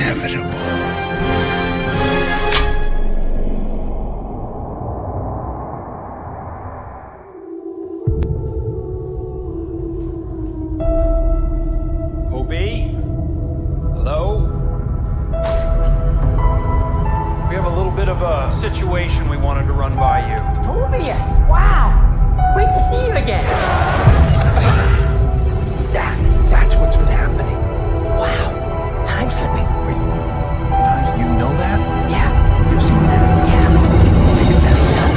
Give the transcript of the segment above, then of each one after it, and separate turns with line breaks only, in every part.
inevitable.
OB? Hello? We have a little bit of a situation we wanted to run by you.
Tobias! Wow! Great to see you again!
That's what's been happening.
Wow! Time slipping.
You know that?
Yeah.
You've seen that?
Yeah. Makes sense, huh?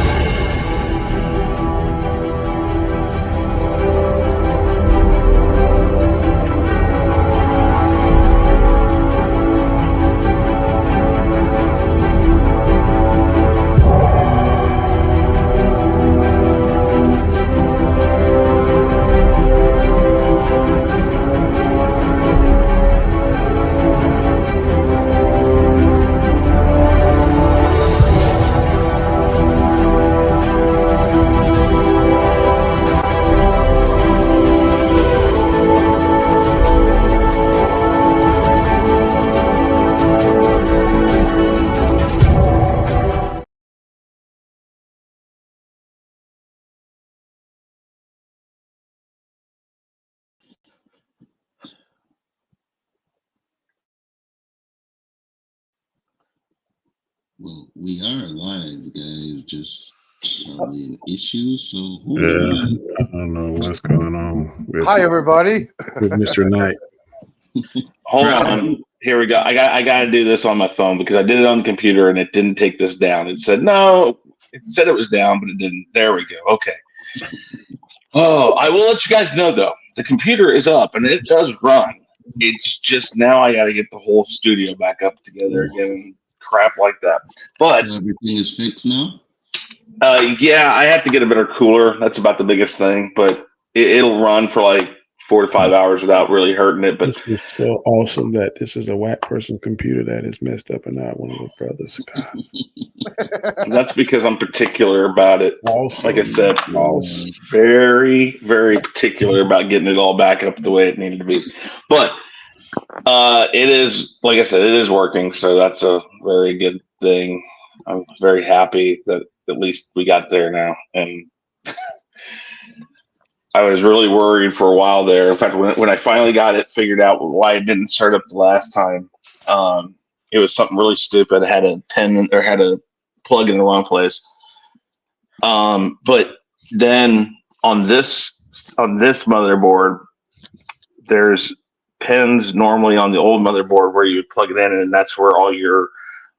Well, we are live, guys. Just probably an issue. So who?
I don't know what's going on with,
Hi, everybody.
with Mr. Knight.
Hold on. Here we go. I got to do this on my phone because I did it on the computer and it didn't take this down. It said no. It said it was down, but it didn't. There we go. Okay. Oh, I will let you guys know though. The computer is up and it does run. It's just now I got to get the whole studio back up together again and crap like that. But
Everything is fixed now.
yeah, I have to get a better cooler. That's about the biggest thing. But it'll run for like 4 to 5 hours without really hurting it. But
This is so awesome that this is a whack person's computer that is messed up and not one of the brothers. God.
that's because I'm particular about it.
Awesome.
Like I said,
Awesome.
very, very particular about getting it all back up the way it needed to be. But it is, like I said, it is working. So that's a very good thing. I'm very happy that at least we got there now. And I was really worried for a while there. In fact, when I finally got it figured out why it didn't start up the last time, it was something really stupid. It had a pin or had a plug in the wrong place. But then on this motherboard, there's pins normally on the old motherboard where you plug it in, and that's where all your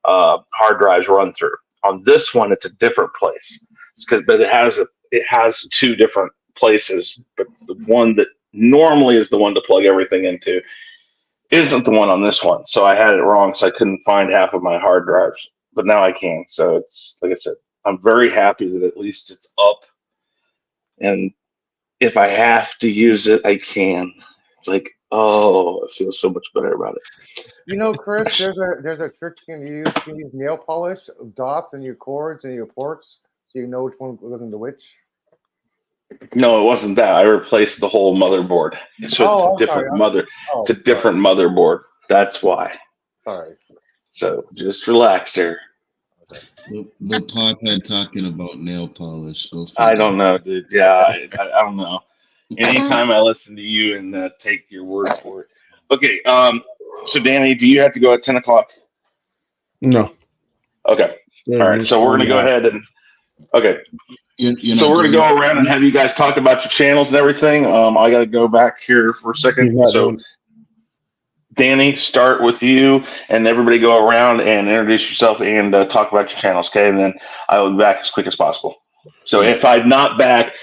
hard drives run through. On this one, it's a different place. But it has two different places. But the one that normally is the one to plug everything into isn't the one on this one. So I had it wrong, so I couldn't find half of my hard drives. But now I can. So it's like I said, I'm very happy that at least it's up. And if I have to use it, I can. It's like, oh, I feel so much better about it.
You know, Chris, there's a trick you can use. You can use nail polish, dots in your cords and your ports, so you know which one goes into which.
No, it wasn't that. I replaced the whole motherboard. So it's a different It's a different motherboard. That's why.
Sorry.
So just relax there.
The pothead talking about nail polish. So
I don't know, dude. Yeah, I don't know. Anytime I listen to you and take your word for it. Okay. So Danny, do you have to go at 10 o'clock?
No.
Okay. All right. So we're gonna go ahead and okay. So we're gonna go around and have you guys talk about your channels and everything. I gotta go back here for a second. So Danny, start with you, and everybody go around and introduce yourself and talk about your channels, okay? And then I will be back as quick as possible. So if I'm not back,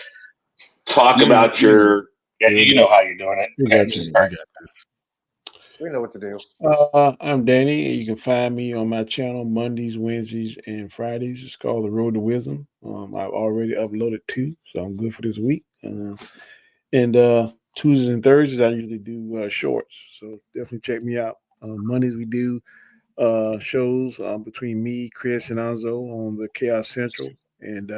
talk about your. Yeah, you know how you're doing it. Okay. All right.
We know what to do.
I'm Danny. You can find me on my channel Mondays, Wednesdays, and Fridays. It's called The Road to Wisdom. I've already uploaded 2, so I'm good for this week. And Tuesdays and Thursdays, I usually do shorts. So definitely check me out. Mondays, we do shows between me, Chris, and Anzo on the Chaos Central. And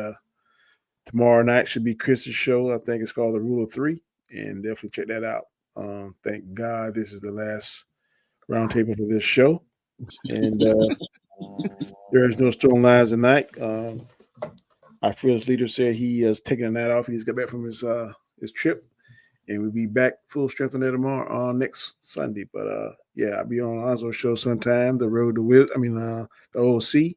tomorrow night should be Chris's show. I think it's called The Rule of 3. And definitely check that out. Thank God this is the last roundtable for this show. And there is no storylines tonight. Our fearless leader said he is taking a night off. He just got back from his trip, and we'll be back full strength on that tomorrow next Sunday. But yeah, I'll be on Lonzo's show sometime. The Road to the OC,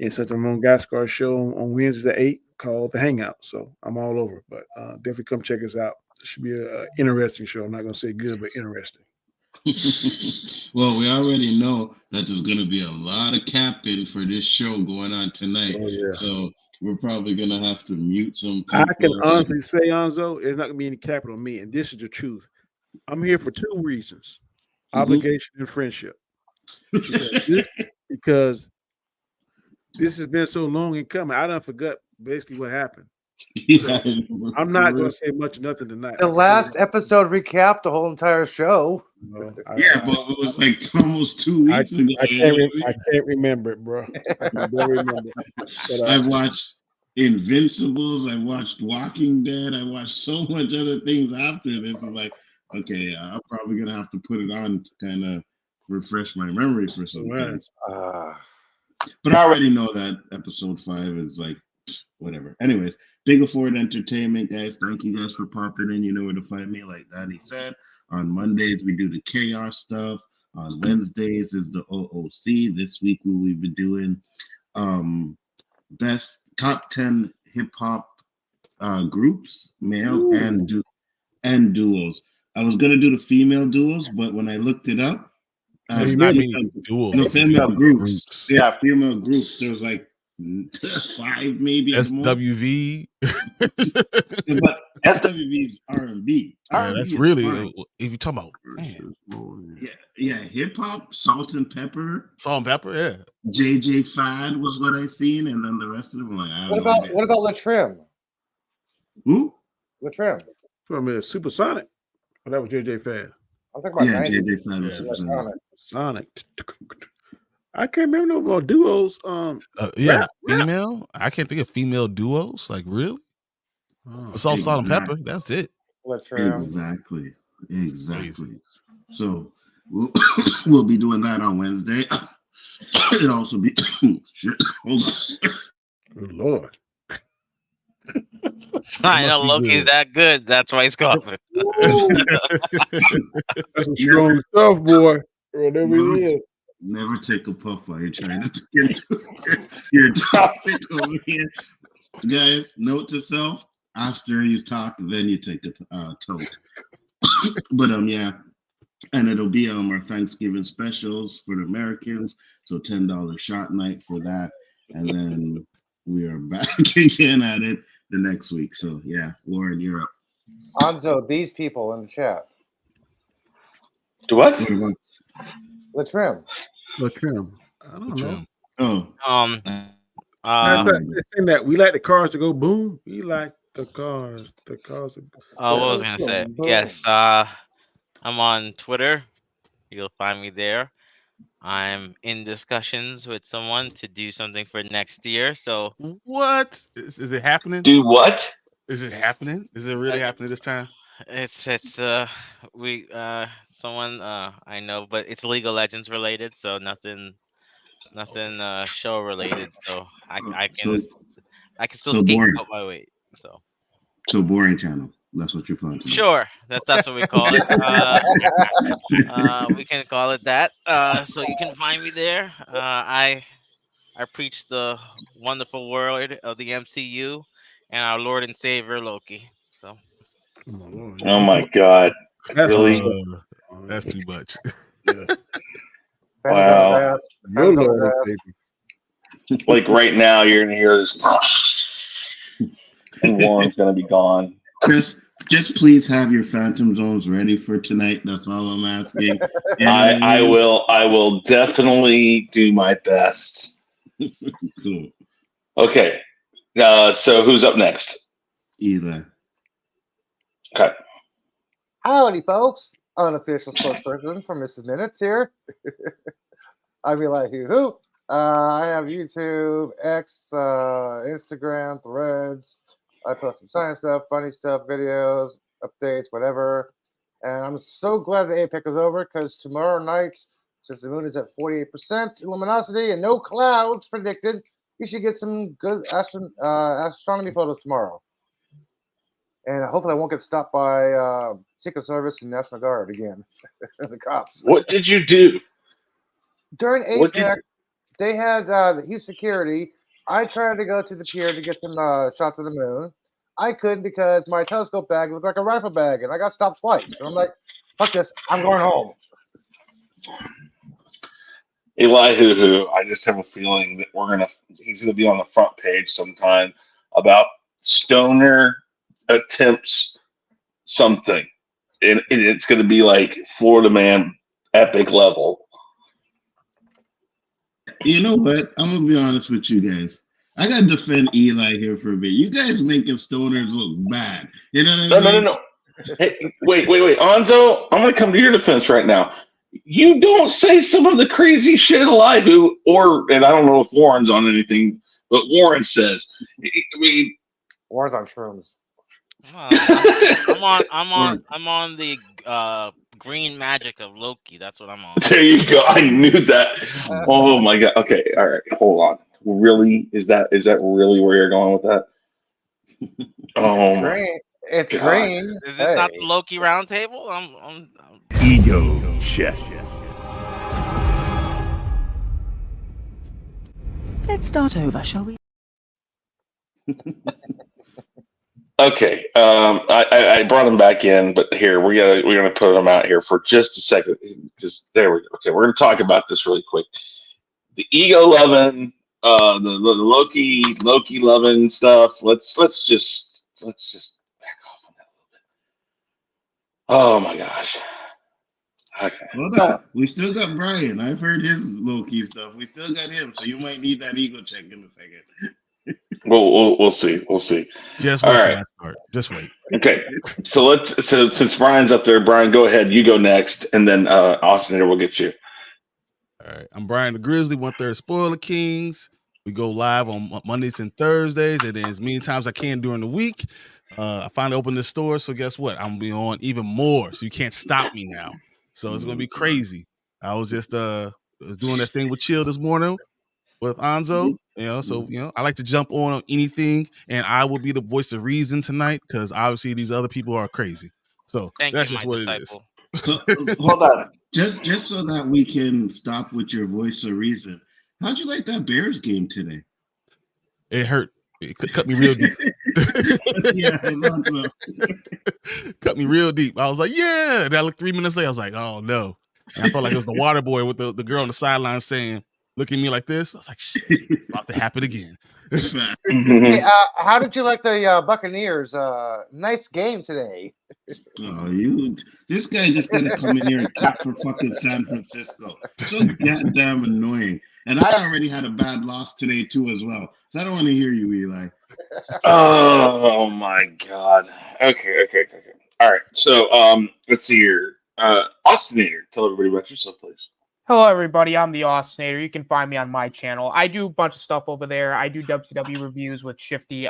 and since I'm on Gaskar's show on Wednesdays at 8 called The Hangout. So I'm all over. But definitely come check us out. It should be an interesting show. I'm not gonna say good, but interesting.
Well, we already know that there's going to be a lot of capping for this show going on tonight.
Oh, yeah.
So we're probably going to have to mute some people.
I can honestly say, Anzo, there's not going to be any capital on me, and this is the truth. I'm here for two reasons: obligation and friendship. Because this has been so long in coming. I done forgot basically what happened. So I'm not going to say much of nothing tonight.
The last episode recapped the whole entire show.
But it was like almost 2 weeks ago.
I can't remember it, bro. I don't remember. But,
I've watched Invincibles. I watched Walking Dead. I watched so much other things after this. It's like, okay, I'm probably gonna have to put it on to kind of refresh my memory for some things. But I already know that episode 5 is like whatever. Anyways, Big Ford Entertainment, guys. Thank you guys for popping in. You know where to find me, like Daddy said. On Mondays, we do the chaos stuff. On Wednesdays is the OOC. This week we will be doing best top 10 hip hop groups, male and duos. I was gonna do the female duos, but when I looked it up,
duos.
No, female groups. Yeah, female groups. There was like 5 maybe.
SWV.
But SWV is R&B.
Yeah, that's really if you talk about
yeah, hip hop, Salt and Pepper.
Salt and Pepper, yeah.
JJ Fad was what I seen, and then the rest of them like I don't
know. What about Latrim?
Who?
Latrim.
From Supersonic. Oh, that was JJ Fad.
I'm talking about
JJ Fad was Supersonic.
Sonic. I can't remember no more duos.
Female. I can't think of female duos. Like really? It's all Salt and Pepper. That's it.
Exactly. So we'll be doing that on Wednesday. It'll also be shit. Hold on.
Good Lord.
I know Loki's that good. That's why he's coughing.
That's some strong stuff, boy. Whatever it is.
Never take a puff while you're trying to get into your topic over here. Guys, note to self, after you talk, then you take a toke. But yeah. And it'll be our Thanksgiving specials for the Americans. So $10 shot night for that. And then we are back again at it the next week. So yeah, Lauren, you're up.
Anzo, these people in the chat.
Do what?
Latrim.
I don't know. They're saying that we like the cars to go boom. We like the cars. The cars.
What was I gonna say? Boom. Yes. I'm on Twitter. You'll find me there. I'm in discussions with someone to do something for next year. So
what is it happening?
Do what?
Is it happening? Is it really happening this time?
It's someone I know, but it's League of Legends related, so nothing show related. So I can still skate out my weight.
So boring channel. That's what you're planning.
Sure, that's what we call it. We can call it that. So you can find me there. I preach the wonderful word of the MCU and our Lord and Savior Loki. So.
Oh my God! Really?
That's too much.
Wow. Like right now, you're gonna hear this, and Warren's gonna be gone.
Chris, just please have your Phantom Zones ready for tonight. That's all I'm asking.
I will definitely do my best.
Cool.
Okay. So who's up next?
Eli.
Okay.
Howdy, folks. Unofficial spokesperson for Mrs. Minutes here. I realize who. I have YouTube, X, Instagram, Threads. I post some science stuff, funny stuff, videos, updates, whatever. And I'm so glad the APEC is over because tomorrow night, Since the moon is at 48% luminosity and no clouds predicted, you should get some good astronomy photos tomorrow. And hopefully I won't get stopped by Secret Service and National Guard again. The cops.
What did you do?
During APEC, they had the huge security. I tried to go to the pier to get some shots of the moon. I couldn't because my telescope bag looked like a rifle bag, and I got stopped twice. And I'm like, fuck this, I'm going home.
Eli Hoo, I just have a feeling that he's gonna be on the front page sometime about stoner attempts something. And it's gonna be like Florida Man epic level.
You know what? I'm gonna be honest with you guys. I gotta defend Eli here for a bit. You guys making stoners look bad. You know what I mean?
No. Hey, wait. Anzo, I'm gonna come to your defense right now. You don't say some of the crazy shit Eli Hoo, and I don't know if Warren's on anything, but Warren says. I mean,
Warren's on shrooms.
I'm on the green magic of Loki. That's what I'm on.
There you go. I knew that. Oh my god. Okay. All right. Hold on. Really? Is that really where you're going with that? Oh
green. It's god. Green.
Is this not the Loki Roundtable? I'm
Ego check.
Let's start over, shall we?
Okay, I brought him back in, but here we're gonna put him out here for just a second. There we go. Okay, we're gonna talk about this really quick. The ego loving, the Loki loving stuff. Let's just back off on that a little bit. Oh my gosh. Okay.
Hold on. We still got Brian. I've heard his Loki stuff. We still got him, so you might need that ego check in a second.
We'll see.
Just wait till I start. Just wait.
Okay. So since Brian's up there, Brian, go ahead. You go next, and then Austin here will get you.
All right. I'm Brian the Grizzly, 1/3 Spoiler Kings. We go live on Mondays and Thursdays, and then as many times I can during the week. I finally opened the store, so guess what? I'm gonna be on even more, so you can't stop me now. So it's gonna be crazy. I was just was doing that thing with Chill this morning with Anzo. So I like to jump on anything, and I will be the voice of reason tonight because obviously these other people are crazy. So that's just what it is.
So, hold on,
just so that we can stop with your voice of reason. How'd you like that Bears game today?
It hurt. It cut me real deep.
Yeah, I thought so.
Cut me real deep. I was like, yeah. And I looked 3 minutes later. I was like, oh no. And I felt like it was the water boy with the girl on the sideline saying, look at me like this. I was like, shit, about to happen again.
Hey, how did you like the Buccaneers? Nice game today.
Oh, this guy just gotta come in here and cap for fucking San Francisco. So goddamn annoying. And I already had a bad loss today too as well. So I don't want to hear you, Eli.
Oh my god. Okay. All right. So let's see here. Austinator, tell everybody about yourself, please.
Hello, everybody. I'm the Austinator. You can find me on my channel. I do a bunch of stuff over there. I do WCW reviews with Shifty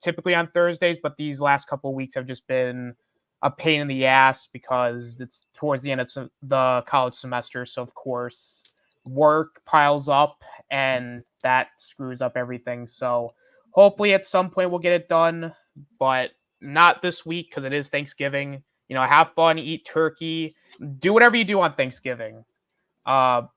typically on Thursdays, but these last couple of weeks have just been a pain in the ass because it's towards the end of the college semester. So, of course, work piles up and that screws up everything. So, hopefully at some point we'll get it done, but not this week because it is Thanksgiving. Have fun, eat turkey, do whatever you do on Thanksgiving.
Gobble.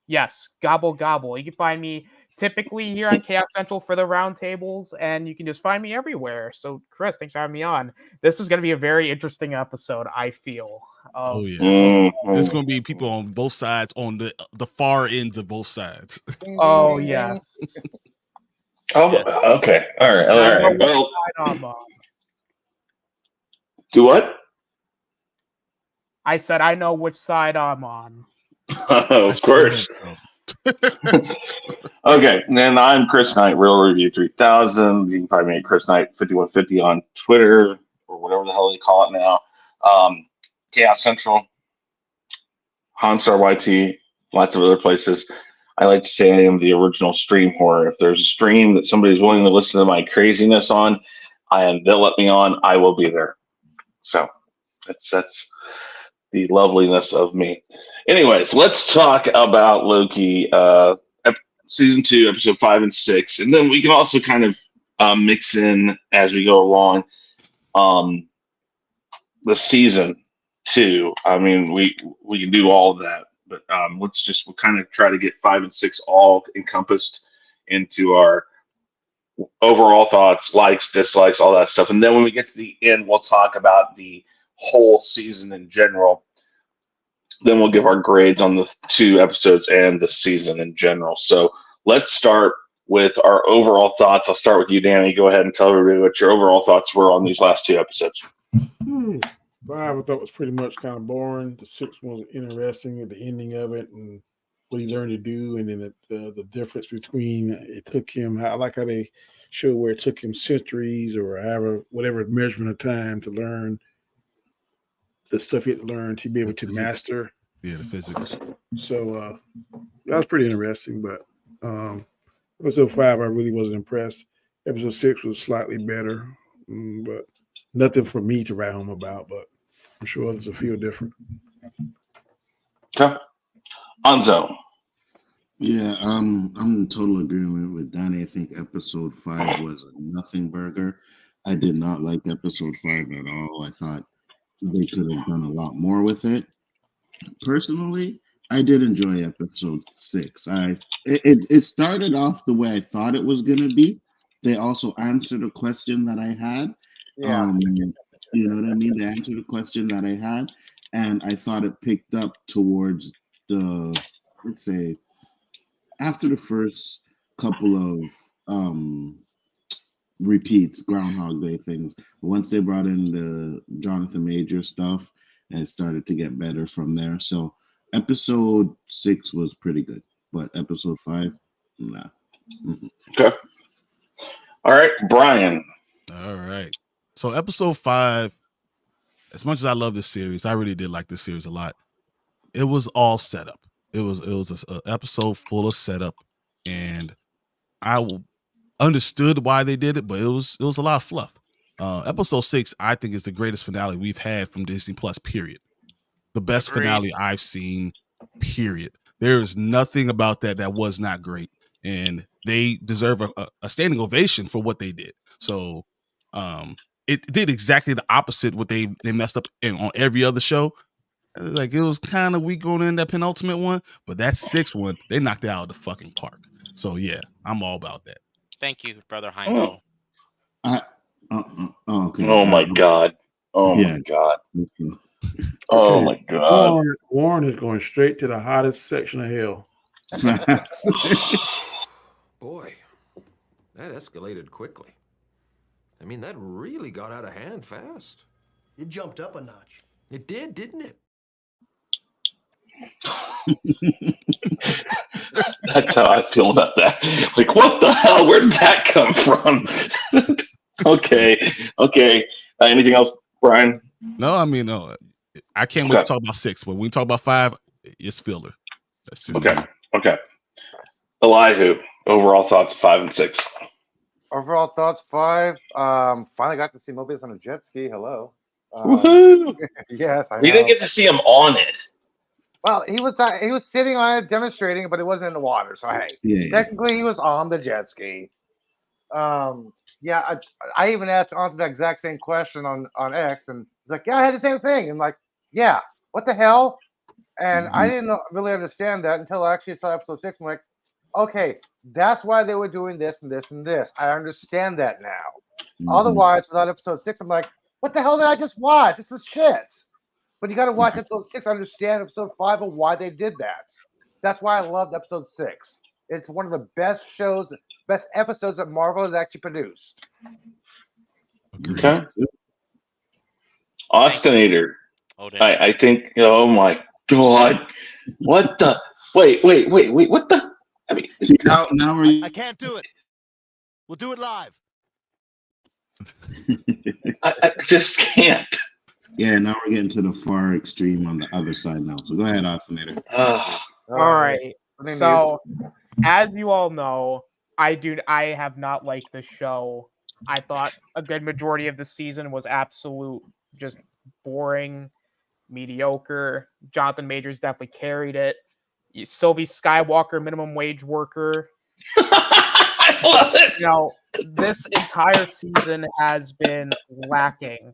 Yes, gobble. You can find me typically here on Chaos Central for the roundtables, and you can just find me everywhere. So, Chris, thanks for having me on. This is going to be a very interesting episode, I feel.
Oh, yeah. There's going to be people on both sides, on the far ends of both sides.
Oh, yes.
Oh, okay. All right. Well, do what?
I said I know which side I'm on.
Of course. Okay, and I'm Chris Knight, Real Review 3000. You can find me at Chris Knight 5150 on Twitter or whatever the hell they call it now. Chaos Central, Hanstar YT, lots of other places. I like to say I am the original stream whore. If there's a stream that somebody's willing to listen to my craziness on, and they'll let me on, I will be there. So that's the loveliness of me. Anyways, let's talk about Loki, season 2, episode 5 and 6, and then we can also kind of mix in as we go along the season 2. I mean, we can do all of that, but we'll kind of try to get 5 and 6 all encompassed into our overall thoughts, likes, dislikes, all that stuff. And then when we get to the end, we'll talk about the whole season in general. Then we'll give our grades on the 2 episodes and the season in general. So let's start with our overall thoughts. I'll start with you, Danny. Go ahead and tell everybody what your overall thoughts were on these last 2 episodes.
5 I thought was pretty much kind of boring. The 6 was interesting at the ending of it and what he learned to do, and then the difference between it took him. I like how they show where it took him centuries or whatever measurement of time to learn the stuff he had learned to be able to master.
Yeah, the physics.
So that was pretty interesting. But episode 5, I really wasn't impressed. Episode 6 was slightly better, but nothing for me to write home about. But I'm sure others will feel different.
Okay. Anzo.
Yeah, I'm in total agreement with Danny. I think episode 5 was a nothing burger. I did not like episode 5 at all. I thought they could have done a lot more with it. Personally, I did enjoy episode 6. It started off the way I thought it was gonna be. They also answered a question that I had.
Yeah.
You know what I mean? They answered a question that I had, and I thought it picked up towards the, let's say, after the first couple of repeats, Groundhog Day things. Once they brought in the Jonathan Major stuff, and it started to get better from there. So episode 6 was pretty good, but episode 5, nah.
Okay. All right, Brian.
All right. So episode 5, as much as I love this series, I really did like this series a lot. It was all setup. It was an episode full of setup, and I understood why they did it, but it was a lot of fluff. Episode 6, I think, is the greatest finale we've had from Disney Plus, period. The best finale I've seen, period. There is nothing about that was not great, and they deserve a standing ovation for what they did. So it did exactly the opposite what they messed up on every other show. Like, it was kind of weak going in that penultimate one, but that 6th one, they knocked it out of the fucking park. So yeah, I'm all about that.
Thank you, Brother Heimdall.
Okay.
Oh my God. Oh my God. Oh my God.
Warren is going straight to the hottest section of hell.
Boy, that escalated quickly. I mean, that really got out of hand fast.
It jumped up a notch.
It did, didn't it?
That's how I feel about that. Like, what the hell? Where did that come from? Okay. Anything else, Brian?
No, I mean, no. I can't wait to talk about 6, but when we talk about 5, it's filler. That's just
okay. Elihu, overall thoughts 5 and 6.
Overall thoughts 5. Finally got to see Mobius on a jet ski. Hello.
Woohoo!
Yes, I know.
We didn't get to see him on it.
Well, he was sitting on it demonstrating, but it wasn't in the water. So hey, technically he was on the jet ski. Yeah, I even asked answered that exact same question on X, and he's like, "Yeah, I had the same thing." And like, "Yeah, what the hell?" And I didn't really understand that until I actually saw episode 6. I'm like, "Okay, that's why they were doing this and this and this. I understand that now." Otherwise, without episode 6, I'm like, "What the hell did I just watch? This is shit." But you got to watch episode 6 to understand episode 5 and why they did that. That's why I loved episode 6. It's one of the best episodes that Marvel has actually produced.
Okay. Austinator. I think, oh my God. What the? Wait. What the? I mean,
now
I can't do it. We'll do it live.
I just can't.
Yeah, now we're getting to the far extreme on the other side now. So go ahead, Austinator.
All right. So, as you all know, I have not liked the show. I thought a good majority of the season was absolute just boring. mediocre. Jonathan Majors definitely carried it. Sylvie Skywalker, minimum wage worker.
I love it.
You know, this entire season has been lacking.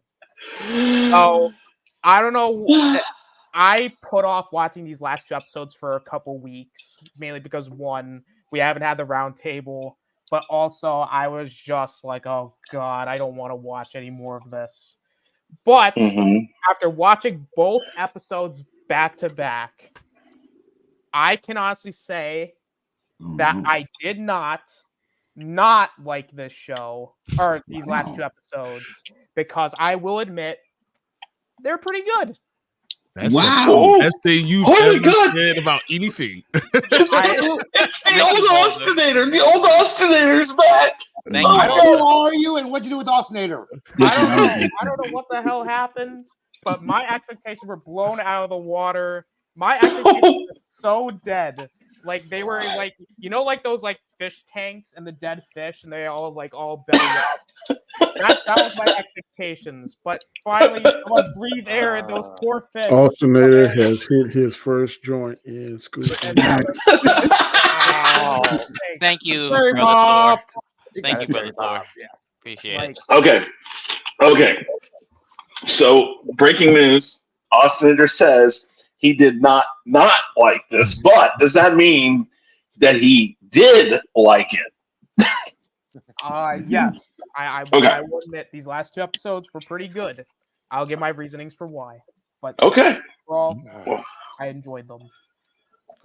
So I don't know. I put off watching these last 2 episodes for a couple weeks, mainly because one, we haven't had the roundtable, but also I was just like, oh god, I don't want to watch any more of this. But after watching both episodes back to back, I can honestly say that I did not like this show or these last 2 episodes, because I will admit they're pretty good.
That's the best thing you've ever said about anything.
It's the old Austinator. The old Austinator's back.
Who are you and what'd you do with Austinator?
I don't know what the hell happened, but my expectations were blown out of the water. My expectations were so dead. Like they were like, you know, like those like fish tanks and the dead fish, and they all belly up. That was my expectations. But finally, someone breathe air in those poor fish.
Alternator has hit his first joint in school.
Thank you,
Sorry,
Brother
Bob.
Thor. Thank you, Brother Thor.
Yes.
Appreciate it.
Okay. So, breaking news. Austinator says he did not like this, but does that mean that he did like it?
Yes. I will admit these last 2 episodes were pretty good. I'll give my reasonings for why. But overall, I enjoyed them.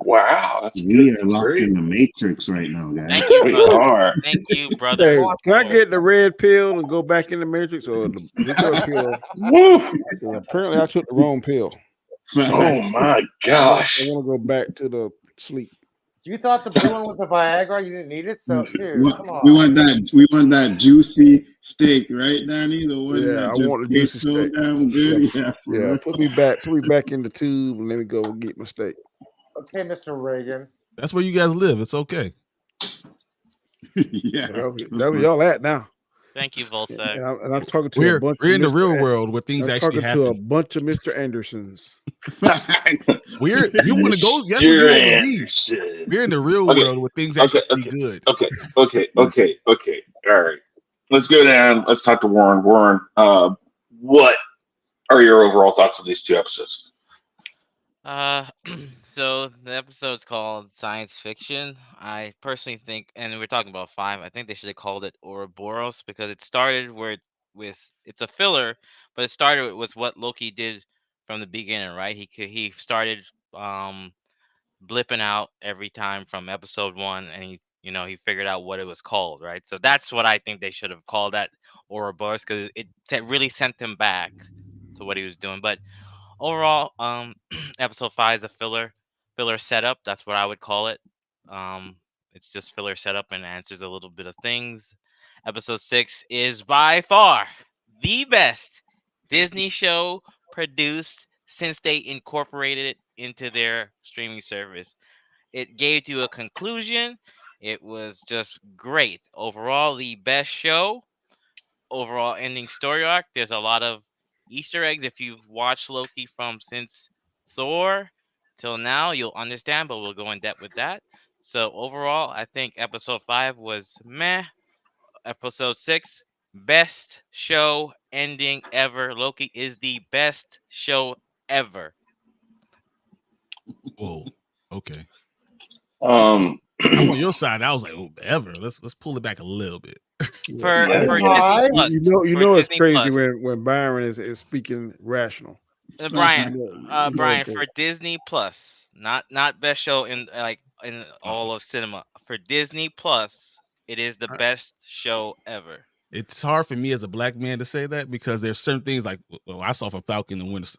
Wow,
we are locked in the Matrix right now, guys.
Thank you, brother. Thank you, brother.
Hey, can I get the red pill and go back in the Matrix, or the blue pill? Apparently, I took the wrong pill.
Oh my gosh!
I want to go back to the sleep.
You thought the blue one was the Viagra? You didn't need it, so dude, come on.
We want that juicy steak, right, Danny? The one that
I
just
want the juicy
so
steak.
damn good.
Yeah, put me back in the tube and let me go get my steak.
Okay, Mr. Reagan.
That's where you guys live. It's okay.
Yeah,
that's where y'all at now.
Thank you, Volstagg.
And I'm talking to a bunch.
We're in the real world where things actually happen.
To a bunch of Mr. Andersons.
You want to go? Yes, you want to be. We're in the real world where things actually be good.
Okay. All right. Let's go down. Let's talk to Warren. Warren, what are your overall thoughts of these 2 episodes?
So the episode's called Science Fiction. I personally think, and we're talking about 5, I think they should have called it Ouroboros, because it started it's a filler, but it started with what Loki did from the beginning, right? He started blipping out every time from episode 1, and he figured out what it was called, right? So that's what I think they should have called that Ouroboros, because it really sent him back to what he was doing. But overall, episode 5 is a filler setup. That's what I would call it. It's just filler setup and answers a little bit of things. Episode 6 is by far the best Disney show produced since they incorporated it into their streaming service. It gave you a conclusion. It was just great. Overall, the best show. Overall ending story arc. There's a lot of Easter eggs. If you've watched Loki since Thor till now, you'll understand, but we'll go in depth with that. So overall, I think episode 5 was meh. Episode 6, best show ending ever. Loki is the best show ever.
Whoa. Okay.
I'm
on your side. I was like, ever. Let's pull it back a little bit.
For Disney Plus.
You know it's
Disney
crazy
Plus.
when Byron is speaking rational.
Brian, for Disney Plus, not best show in all of cinema. For Disney Plus, it is the best show ever.
It's hard for me as a black man to say that, because there's certain things like I saw from Falcon and Winter.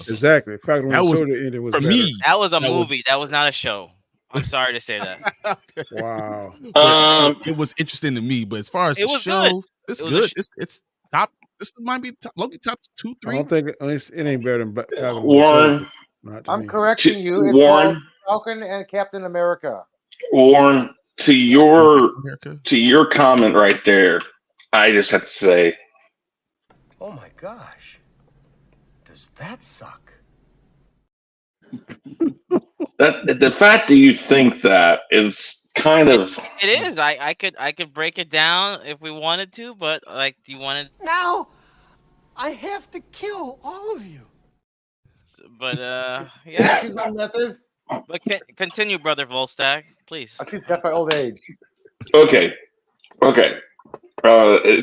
Exactly, Falcon
that was
ending was
for
better.
me.
That was a movie. That was not a show. I'm sorry to say that.
Wow.
It was interesting to me, but as far as the show,
good.
It's good. It's top. This might be Loki top 2, 3.
I don't think it ain't better than Falcon.
Warren.
I'm correcting you. It's
Warren,
Falcon and Captain America.
Warren, to your comment right there, I just have to say,
Oh my gosh. Does that suck?
That the fact that you think that is kind of
It is. I could break it down if we wanted to, but like, do you want to?
Now, I have to kill all of you.
But
Can
yeah.
I choose my method?
But continue, brother Volstagg, please.
I choose death by old age.
okay. Okay.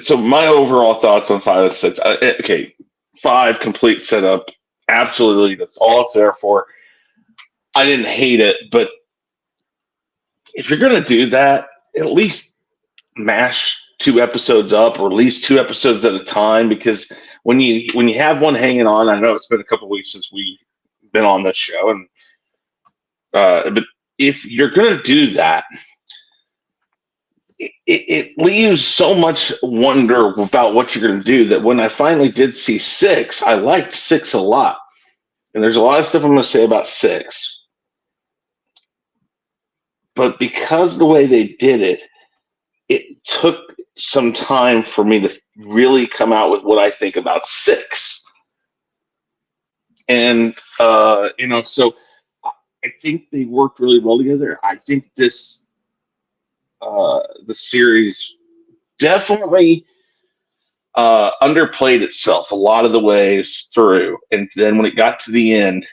So my overall thoughts on 5 and 6. Okay, 5 complete setup. Absolutely, that's all it's there for. I didn't hate it, but if you're gonna do that, at least mash 2 episodes up, or at least 2 episodes at a time. Because when you have one hanging on, I know it's been a couple weeks since we've been on this show, and but if you're gonna do that, it leaves so much wonder about what you're going to do that when I finally did see 6, I liked 6 a lot. And there's a lot of stuff I'm going to say about 6. But because the way they did it, it took some time for me to really come out with what I think about 6. And, so I think they worked really well together. I think the series definitely underplayed itself a lot of the ways through, and then when it got to the end,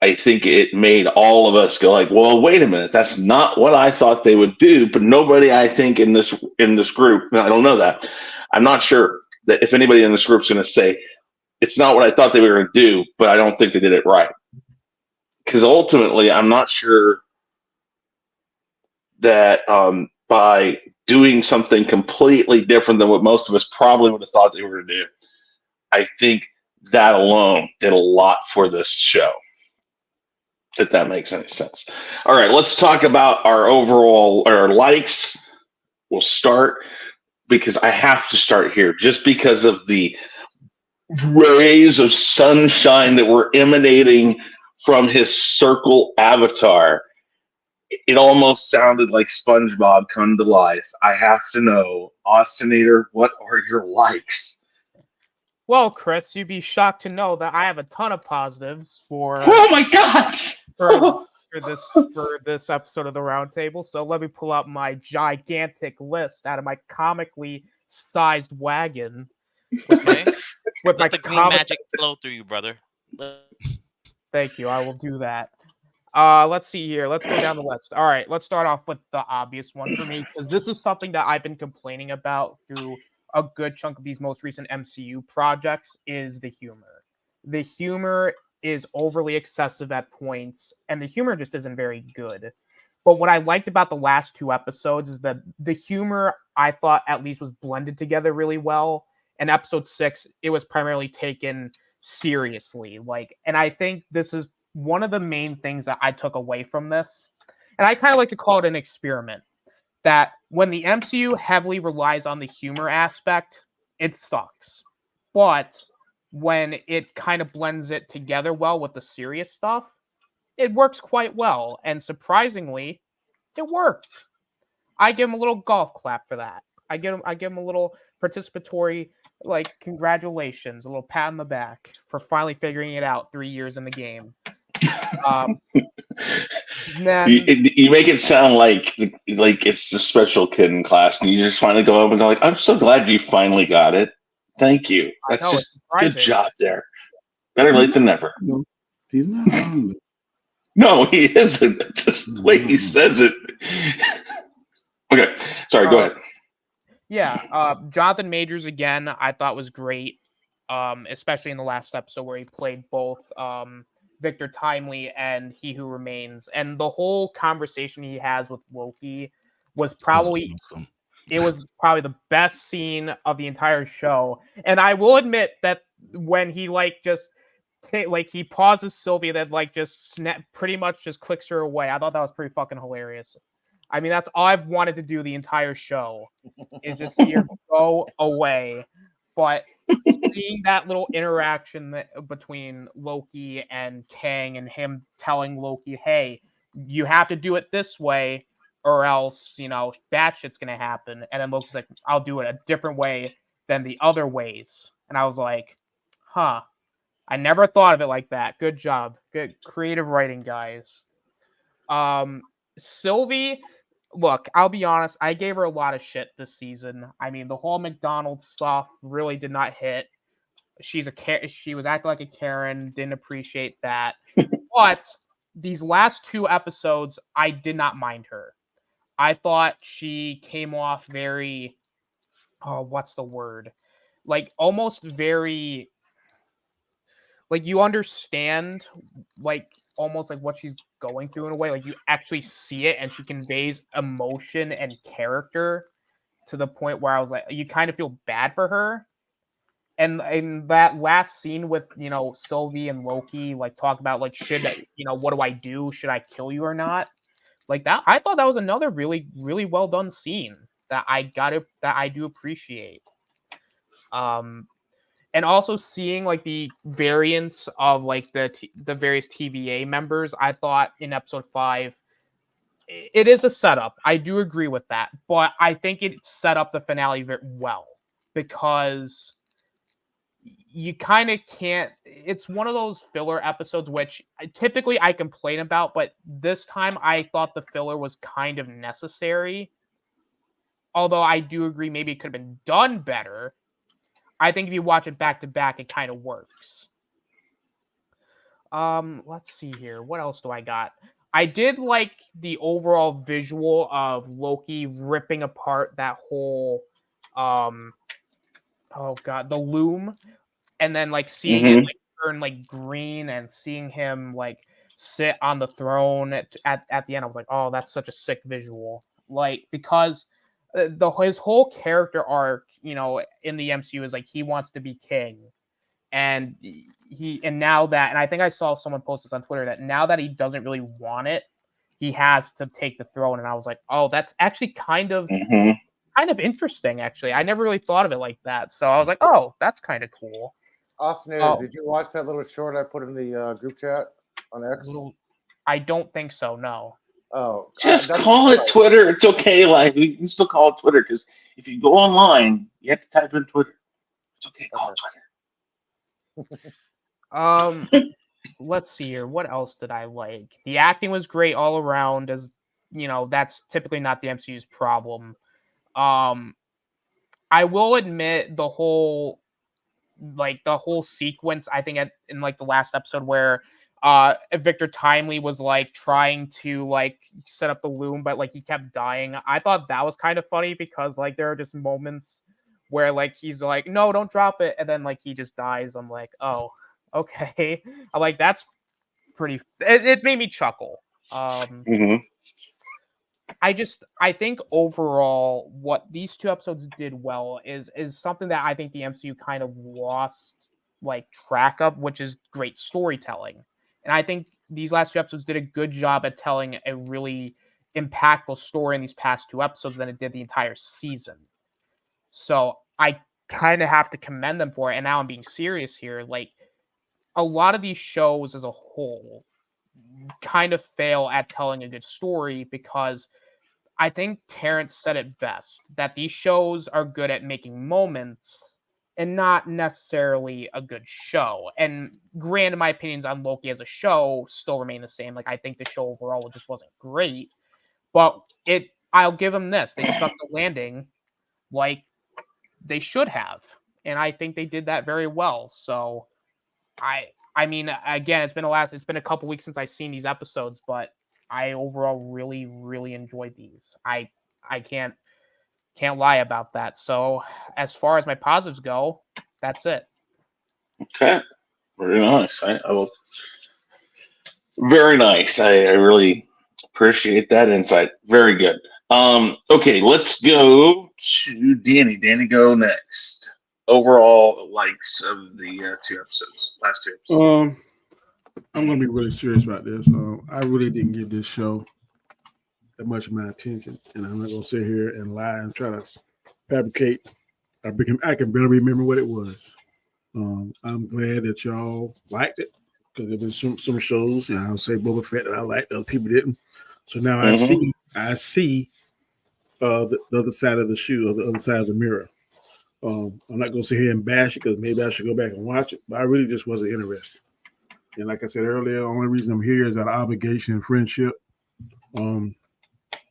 I think it made all of us go like, "Well, wait a minute, that's not what I thought they would do." But nobody, I think, in this group, I don't know that. I'm not sure that if anybody in this group is going to say it's not what I thought they were going to do, but I don't think they did it right. Because ultimately, I'm not sure that by doing something completely different than what most of us probably would have thought they were going to do, I think that alone did a lot for this show, if that makes any sense. All right, let's talk about our likes. We'll start, because I have to start here just because of the rays of sunshine that were emanating from his circle avatar. It almost sounded like SpongeBob come to life. I have to know, Austinator, what are your likes?
Well, Chris, you'd be shocked to know that I have a ton of positives for.
Oh my gosh!
For this episode of the Roundtable. So let me pull out my gigantic list out of my comically sized wagon.
Okay.
With
Let
my
the green magic flow through you, brother.
Thank you. I will do that. Let's see here. Let's go down the list. All right, let's start off with the obvious one for me, because this is something that I've been complaining about through a good chunk of these most recent MCU projects, is the humor. The humor is overly excessive at points, and the humor just isn't very good. But what I liked about the last 2 episodes is that the humor, I thought, at least was blended together really well. In episode 6, it was primarily taken seriously. And I think this is one of the main things that I took away from this. And I kind of like to call it an experiment. That when the MCU heavily relies on the humor aspect, it sucks. But when it kind of blends it together well with the serious stuff, it works quite well. And surprisingly, it worked. I give him a little golf clap for that. I give him a little participatory, congratulations, a little pat on the back for finally figuring it out 3 years in the game. Then,
you make it sound like it's the special kid in class, and you just finally go over and go like, "I'm so glad you finally got it. Thank you. That's just good job there. Better late than never."
No, he's not wrong.
No, he isn't. Just the way he says it. Okay, sorry. Go ahead.
Yeah, Jonathan Majors again, I thought was great, especially in the last episode where he played both Victor Timely and He Who Remains, and the whole conversation he has with Loki was probably
awesome.
It was probably the best scene of the entire show. And I will admit that when he he pauses Sylvia, that just pretty much just clicks her away. I thought that was pretty fucking hilarious. I mean, that's all I've wanted to do the entire show, is just see her go away. But seeing that little interaction between Loki and Kang, and him telling Loki, "Hey, you have to do it this way, or else, that shit's gonna happen." And then Loki's like, "I'll do it a different way than the other ways." And I was like, huh, I never thought of it like that. Good job. Good creative writing, guys. Sylvie, look, I'll be honest, I gave her a lot of shit this season. I mean, the whole McDonald's stuff really did not hit. She was acting like a Karen, didn't appreciate that. But these last 2 episodes, I did not mind her. I thought she came off very, what's the word? Like almost very, like you understand, like almost like what she's going through in a way. Like you actually see it, and she conveys emotion and character to the point where I was like, you kind of feel bad for her. And in that last scene with Sylvie and Loki, like talk about like what do I do? Should I kill you or not? Like that, I thought that was another really, really well done scene that I do appreciate. And also seeing like the variants of like the various TVA members, I thought in episode 5, it is a setup. I do agree with that, but I think it set up the finale very well because you kind of can't. It's one of those filler episodes which typically I complain about, but this time I thought the filler was kind of necessary. Although I do agree maybe it could have been done better. I think if you watch it back to back, it kind of works. Let's see here. What else do I got? I did like the overall visual of Loki ripping apart that whole the loom, and then like seeing it like turn like green and seeing him like sit on the throne at the end. I was like, oh, that's such a sick visual. Like because his whole character arc, in the MCU is like he wants to be king, and now that, and I think I saw someone post this on Twitter, that now that he doesn't really want it, he has to take the throne. And I was like, oh, that's actually kind of interesting. Actually, I never really thought of it like that. So I was like, oh, that's kind of cool.
Austin, did you watch that little short I put in the group chat on X?
I don't think so. No.
Oh,
just call it Twitter. It's okay. Like we can still call it Twitter because if you go online, you have to type in Twitter. It's okay. Call it
Twitter. Let's see here. What else did I like? The acting was great all around. As that's typically not the MCU's problem. I will admit the whole sequence, I think in like the last episode where Victor Timely was like trying to like set up the loom, but like he kept dying. I thought that was kind of funny because like there are just moments where like he's like, no, don't drop it, and then like he just dies. I'm like, oh, okay. I'm like, that's pretty. It made me chuckle. I think overall what these 2 episodes did well is something that I think the MCU kind of lost like track of, which is great storytelling. And I think these last 2 episodes did a good job at telling a really impactful story in these past 2 episodes than it did the entire season. So I kind of have to commend them for it. And now I'm being serious here. Like a lot of these shows as a whole kind of fail at telling a good story because I think Terrence said it best, that these shows are good at making moments and not necessarily a good show. And granted, my opinions on Loki as a show still remain the same. Like, I think the show overall just wasn't great, but I'll give them this. They stuck the landing like they should have. And I think they did that very well. So I mean, again, it's been a couple weeks since I've seen these episodes, but I overall really, really enjoyed these. I can't lie about that. So as far as my positives go, that's it.
Okay. Very nice. I will. Very nice. I really appreciate that insight. Very good. Okay, let's go to Danny. Danny, go next. Overall likes of the last 2 episodes.
I'm gonna be really serious about this. I really didn't give this show that much of my attention, and I'm not gonna sit here and lie and try to fabricate. I can barely remember what it was. I'm glad that y'all liked it because there's been some shows, I'll say Boba Fett that I liked, other people didn't. So now I see the other side of the shoe, or the other side of the mirror. I'm not gonna sit here and bash it because maybe I should go back and watch it, but I really just wasn't interested. And like I said earlier, the only reason I'm here is out of obligation and friendship. Um,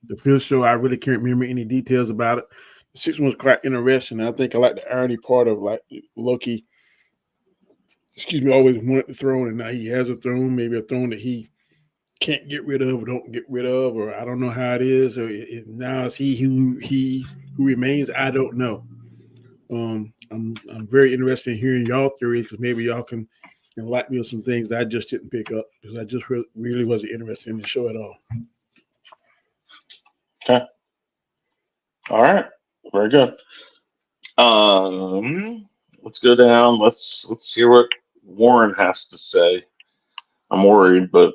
the fifth show, I really can't remember any details about it. The sixth one was quite interesting. I think I like the irony part of like Loki, always wanted the throne, and now he has a throne, maybe a throne that he can't get rid of or don't get rid of, or I don't know how it is, or now it's he who remains. I don't know. I'm very interested in hearing y'all theories because maybe y'all can enlighten me on some things that I just didn't pick up because I just really wasn't interested in the show at all.
Okay. All right. Very good. Let's go down. Let's hear what Warren has to say. I'm worried, but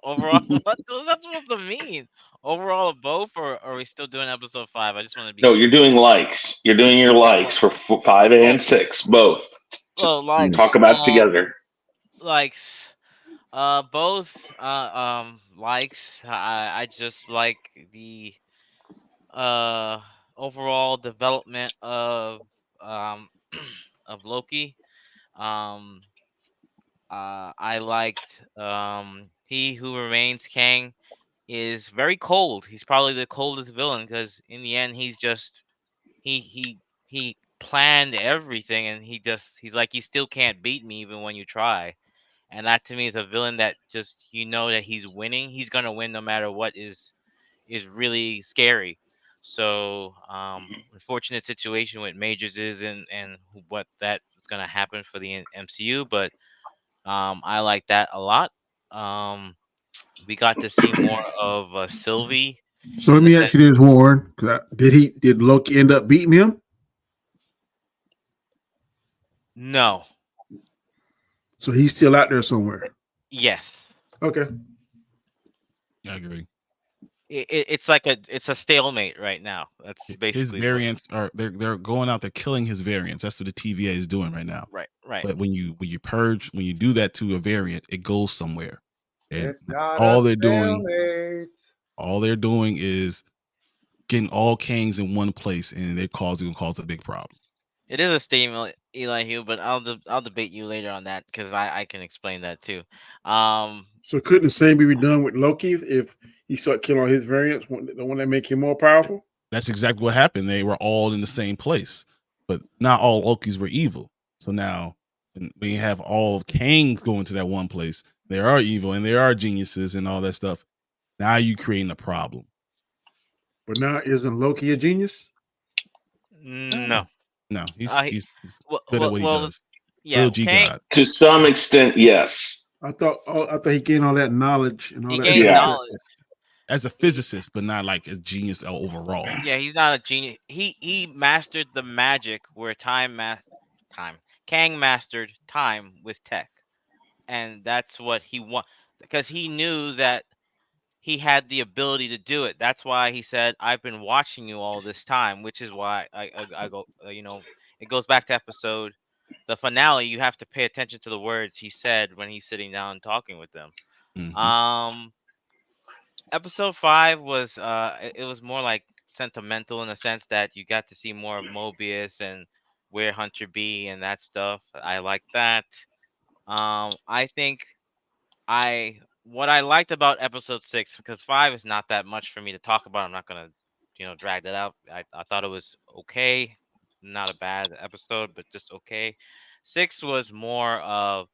Overall, what was that supposed to mean? Overall of both, or are we still doing episode 5? I just want to be
no, you're doing likes. You're doing your likes for 5
oh,
and 6, both. Just
oh, likes.
talk about it together.
Likes. Both. Likes. I just like the overall development um of Loki. Um, I liked he who remains Kang is very cold. He's probably the coldest villain because in the end he's just he planned everything and he's like, you still can't beat me even when you try. And that to me is a villain that just, that he's winning. He's gonna win no matter what is really scary. So unfortunate situation with Majors is and what that is gonna happen for the MCU, but I like that a lot. We got to see more of Sylvie
So let
in the
me ask
sense.
you this, Warren. Did Loki end up beating him?
No.
So he's still out there somewhere.
Yes.
Okay.
I agree.
It's a stalemate right now. That's
His
basically what.
variants are they're going out, they're killing his variants. That's what the TVA is doing right now.
Right. Right.
But when you do that to a variant, it goes somewhere. And
It's not a
all they're doing
stalemate.
all they're doing is getting all Kangs in one place, and they're gonna cause a big problem.
It is a statement, Eli Hugh, but I'll debate you later on that because I can explain that too.
So couldn't the same be done with Loki if he start killing all his variants, the one that make him more powerful?
That's exactly what happened. They were all in the same place, but not all Lokis were evil. So now, when you have all Kangs going to that one place, they are evil and they are geniuses and all that stuff. Now you creating a problem.
But now isn't Loki a genius?
No.
No,
He,
he's good at what he does.
yeah,
Little G
Kang.
God.
To some extent, yes.
I thought he gained all that knowledge and all
He
that.
gains
Yeah.
knowledge.
As a physicist, but not like a genius overall.
Yeah, he's not a genius. He mastered the magic where time. Kang mastered time with tech, and that's what he want because he knew that he had the ability to do it. That's why he said, "I've been watching you all this time," which is why I go. It goes back to the finale. You have to pay attention to the words he said when he's sitting down talking with them.
Mm-hmm.
Episode 5 was it was more like sentimental in the sense that you got to see more of Mobius and where Hunter B and that stuff. I like that. I think I what I liked about episode 6, because 5 is not that much for me to talk about. I'm not gonna drag that out. I thought it was okay, not a bad episode, but just okay. 6 was more of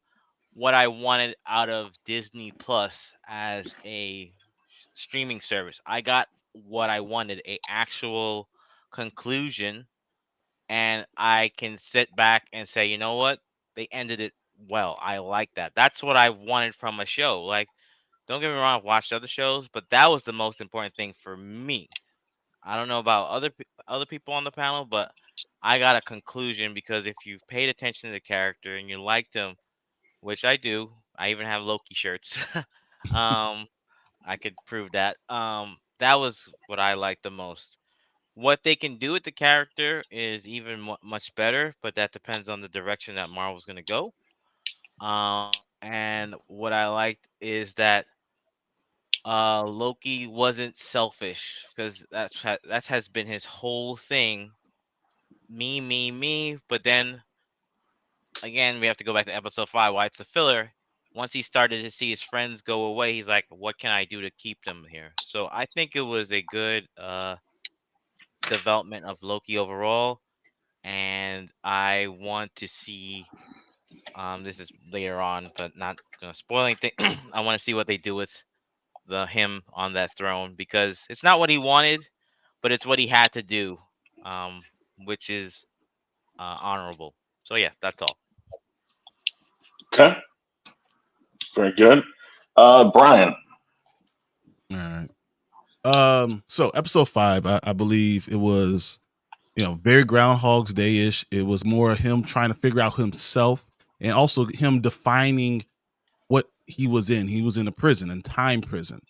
what I wanted out of Disney Plus as a streaming service. I got what I wanted, a actual conclusion, and I can sit back and say, you know what? They ended it well. I like that. That's what I wanted from a show. Like, don't get me wrong, I've watched other shows, but that was the most important thing for me. I don't know about other people on the panel, but I got a conclusion because if you've paid attention to the character and you liked him, which I do, I even have Loki shirts. um, I could prove that. That was what I liked the most. What they can do with the character is even much better, but that depends on the direction that Marvel's going to go. And what I liked is that Loki wasn't selfish because that has been his whole thing me. But then again, we have to go back to episode 5. Why it's a filler. Once he started to see his friends go away, he's like, "What can I do to keep them here?" So I think it was a good development of Loki overall, and I want to see. This is later on, but not gonna spoil anything. I want to see what they do with him on that throne because it's not what he wanted, but it's what he had to do, which is honorable. So yeah, that's all.
Okay. Very good. Brian.
All right. So episode 5, I believe it was, very Groundhog's Day ish. It was more him trying to figure out himself and also him defining what he was in. He was in a prison, in time prison,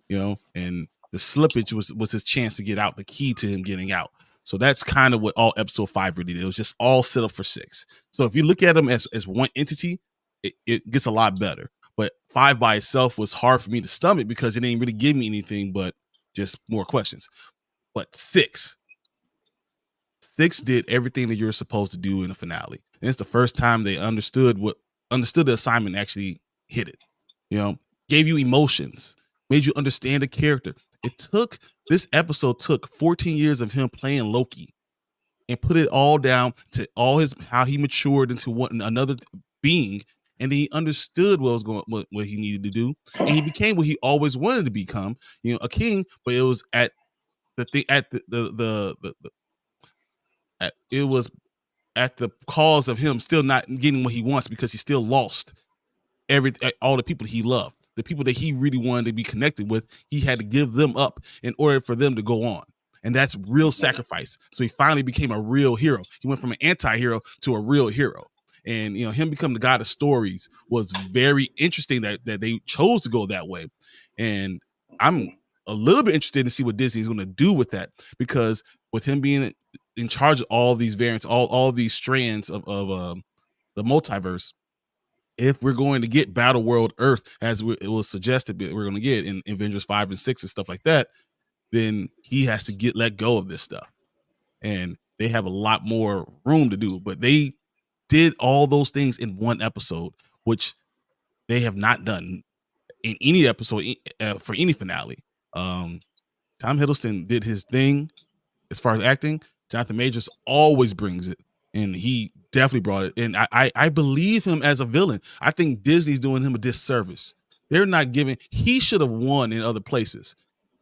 and the slippage was his chance to get out, the key to him getting out. So that's kind of what all episode 5 really did. It was just all set up for 6. So if you look at them as one entity, it gets a lot better. But 5 by itself was hard for me to stomach because it didn't really give me anything but just more questions. But 6 did everything that you're supposed to do in a finale. And it's the first time they understood the assignment, actually hit it. Gave you emotions, made you understand the character. This episode took 14 years of him playing Loki and put it all down to how he matured into another being, and then he understood what he needed to do, and he became what he always wanted to become, a king. But it was at the thing at it was at the cause of him still not getting what he wants because he still lost all the people he loved, the people that he really wanted to be connected with. He had to give them up in order for them to go on, and that's real sacrifice. So he finally became a real hero. He went from an anti-hero to a real hero, and him becoming the god of stories was very interesting that they chose to go that way. And I'm a little bit interested to see what Disney is going to do with that, because with him being in charge of all these variants, all these strands of the multiverse, if we're going to get Battle World Earth, as it was suggested that we're going to get in Avengers 5 and 6 and stuff like that, then he has to let go of this stuff. And they have a lot more room to do. But they did all those things in one episode, which they have not done in any episode for any finale. Tom Hiddleston did his thing as far as acting. Jonathan Majors always brings it, and he definitely brought it. And I believe him as a villain. I think Disney's doing him a disservice. They're not giving. He should have won in other places.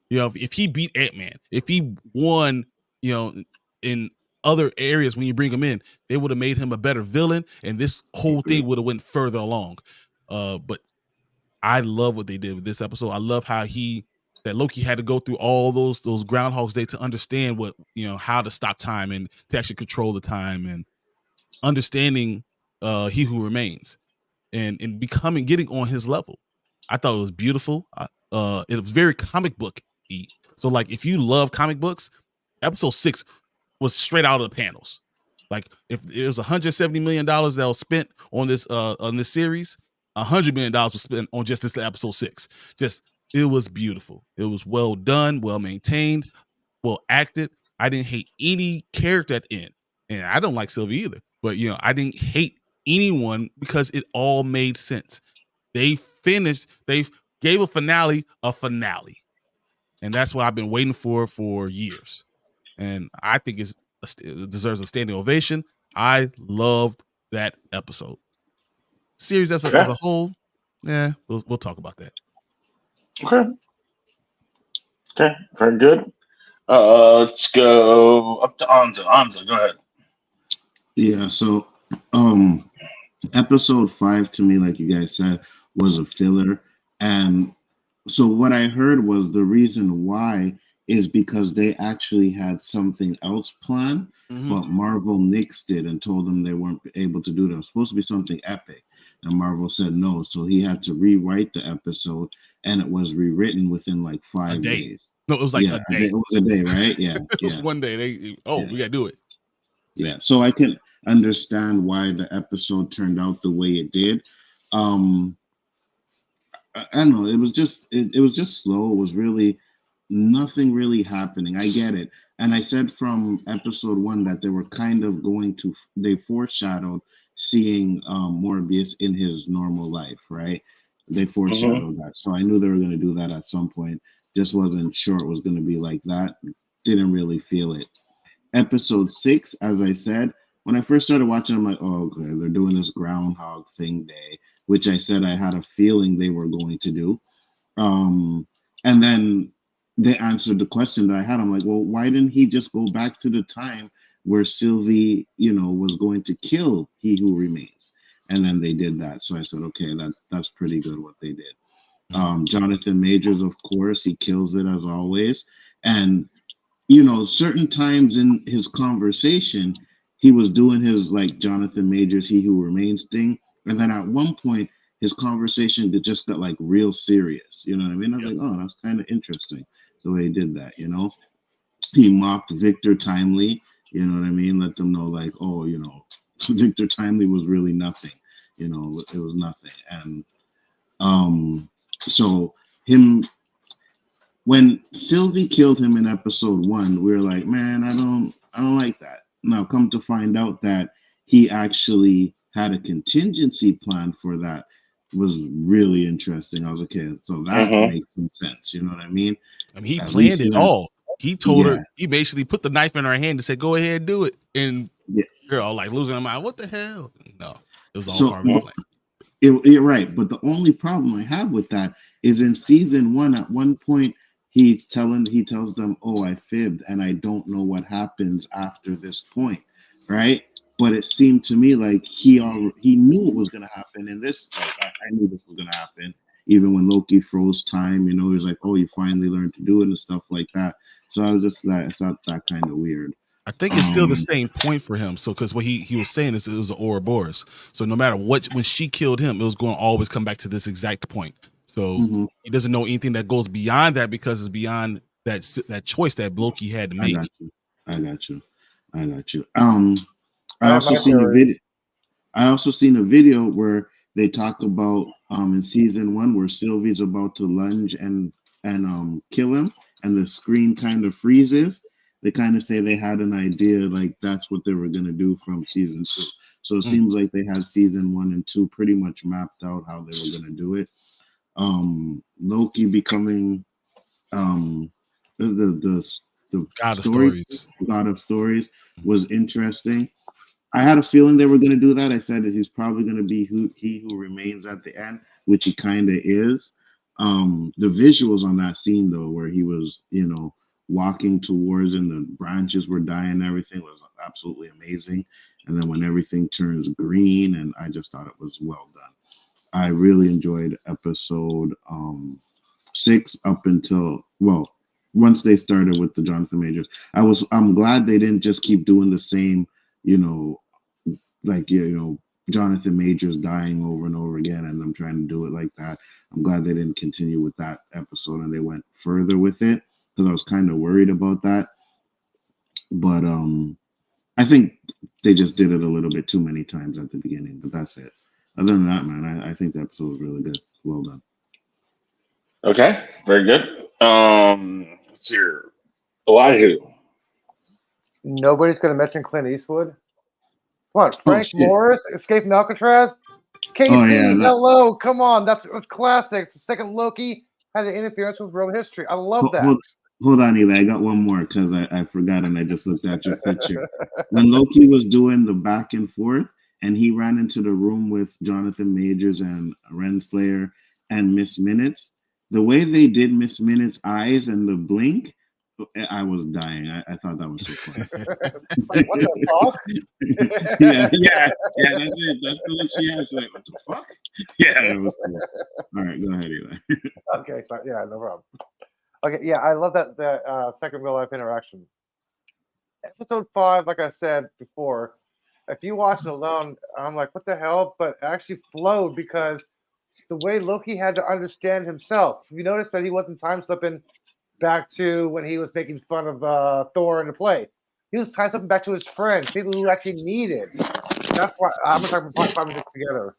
If he beat Ant-Man, if he won, in other areas when you bring him in, they would have made him a better villain, and this whole thing would have went further along. But I love what they did with this episode. I love how that Loki had to go through all those Groundhog's Day to understand how to stop time and to actually control the time, and understanding He Who Remains, and getting on his level. I thought it was beautiful. It was very comic book-y. So like, if you love comic books, episode 6 was straight out of the panels. Like, if it was $170 million that was spent on this series, $100 million was spent on just this episode 6. It was beautiful. It was well done, well maintained, well acted. I didn't hate any character at the end, and I don't like Sylvie either. But I didn't hate anyone because it all made sense. They gave a finale, and that's what I've been waiting for years. And I think it deserves a standing ovation. I loved that episode. Series as a whole, we'll talk about that.
Okay, very good. Let's go up to Anza. Anza, go ahead.
Yeah, so episode 5 to me, like you guys said, was a filler. And so what I heard was the reason why is because they actually had something else planned, but Marvel nixed it and told them they weren't able to do it. It was supposed to be something epic, and Marvel said no. So he had to rewrite the episode, and it was rewritten within like 5 days.
No, it was like a day.
It was a day, right? Yeah.
It was one day. We gotta do it.
Yeah. So I can understand why the episode turned out the way it did. I don't know. It was just slow. It was really nothing really happening. I get it. And I said from episode 1 that they were kind of they foreshadowed seeing Morbius in his normal life, right? They foreshadowed that. So I knew they were going to do that at some point. Just wasn't sure it was going to be like that. Didn't really feel it. Episode 6, as I said, when I first started watching, I'm like, oh, okay, they're doing this Groundhog Thing Day, which I said I had a feeling they were going to do. And then they answered the question that I had. I'm like, well, why didn't he just go back to the time where Sylvie, was going to kill He Who Remains? And then they did that. So I said, okay, that's pretty good what they did. Jonathan Majors, of course, he kills it as always. And certain times in his conversation, he was doing his like Jonathan Majors, He Who Remains thing. And then at one point, his conversation just got like real serious. You know what I mean? I was like, oh, that's kind of interesting the way he did that. He mocked Victor Timely. You know what I mean? Let them know like, oh, Victor Timely was really nothing. It was nothing. And so him when Sylvie killed him in episode 1, we were like, man, I don't like that. Now come to find out that he actually had a contingency plan for that was really interesting. I was okay, so that makes some sense. You know what I mean?
I mean, he
At
planned
least
it
then,
all. He told her,
yeah,
he basically put the knife in her hand and said, go ahead and do it. And
yeah.
girl, like losing her mind. What the hell? No, it was all
So
part of his plan.
you're right, but the only problem I have with that is in season 1. At one point, he tells them, "Oh, I fibbed, and I don't know what happens after this point," right? But it seemed to me like he knew it was going to happen, and this like, I knew this was going to happen. Even when Loki froze time, he was like, "Oh, you finally learned to do it," and stuff like that. So I was just like, it's not that kind of weird.
I think it's still the same point for him. So, because what he was saying is it was an Ouroboros. So, no matter what, when she killed him, it was going to always come back to this exact point. So, he doesn't know anything that goes beyond that because it's beyond that choice that Loki had to
I
make.
got you. I got you. I got you.
I
I
have
also
my
seen a
theories.
video. I also seen a video where they talk about in season 1 where Sylvie's about to lunge and kill him, and the screen kind of freezes. They kind of say they had an idea like that's what they were gonna do from season 2. So it seems like they had season 1 and 2 pretty much mapped out how they were gonna do it. Loki becoming the
God of
story
stories.
God of stories was interesting. I had a feeling they were going to do that. I said that he's probably going to be he who remains at the end, which he kind of is. The visuals on that scene, though, where he was, walking towards and the branches were dying and everything was absolutely amazing. And then when everything turns green, and I just thought it was well done. I really enjoyed episode 6 up until, well, once they started with the Jonathan Majors. I'm glad they didn't just keep doing the same, you know, like Jonathan Majors dying over and over again, and I'm trying to do it like that. I'm glad they didn't continue with that episode and they went further with it because I was kind of worried about that. But I think they just did it a little bit too many times at the beginning. But that's it. Other than that, man, I think the episode was really good. Well done.
Okay, very good. Let's see here. Elihu.
Nobody's going to mention Clint Eastwood. Come on, Frank
shit.
Morris, Escape from Alcatraz. KC,
Oh, yeah, that-
hello, come on, that's classic. It's the second Loki had an interference with real history. I love that.
Hold on, Eli. I got one more because I forgot and I just looked at your picture. When Loki was doing the back and forth and he ran into the room with Jonathan Majors and Renslayer and Miss Minutes, the way they did Miss Minutes' eyes and the blink, I was dying. I thought that was so funny.
Like, what the fuck?
yeah, that's it. That's the look she has. Like, what the fuck? Yeah, it was cool. All right, go ahead, Eli.
Okay, so, yeah, no problem. Okay, yeah, I love that second real life interaction. Episode 5, like I said before, if you watch it alone, I'm like, what the hell? But it actually flowed because the way Loki had to understand himself. You notice that he wasn't time slipping back to when he was making fun of Thor in the play. He was time slipping back to his friends, people who actually needed. That's why I'm gonna talk about part 5 and 6 together.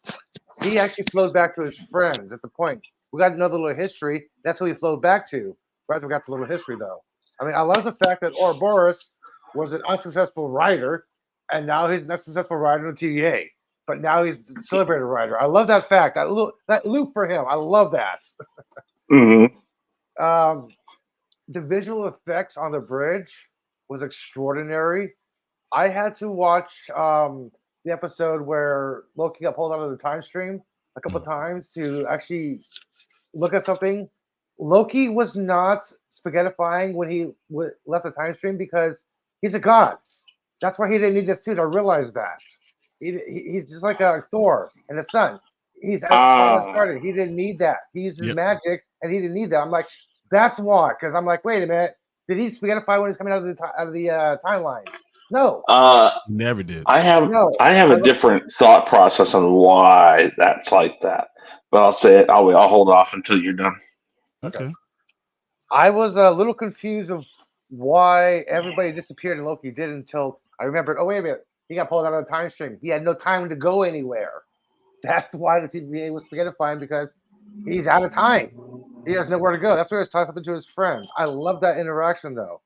He actually flowed back to his friends at the point. We got another little history. That's who he flowed back to. Right, we got the little history though. I mean, I love the fact that Ouroboros was an unsuccessful writer, and now he's an unsuccessful writer in TVA. But now he's a celebrated writer. I love that fact. That loop for him. I love that. The visual effects on the bridge was extraordinary. I had to watch the episode where Loki got pulled out of the time stream a couple times to actually look at something. Loki was not spaghettifying when he left the time stream because he's a god. That's why he didn't need a suit. I realized that. He's just like Thor and the sun. He's as started. He didn't need that. He used his magic, and he didn't need that. I'm like, that's why. Because I'm like, wait a minute. Did he spaghettify when he's coming out of the timeline? No.
Never did.
I have a different thought process on why that's like that, but I'll say it. I'll hold off until you're done.
Okay.
I was a little confused of why everybody disappeared and Loki did until I remembered. Oh wait a minute, he got pulled out of the time stream. He had no time to go anywhere. That's why the TVA was spaghettifying because he's out of time. He has nowhere to go. That's where he's talking to his friends. I love that interaction though,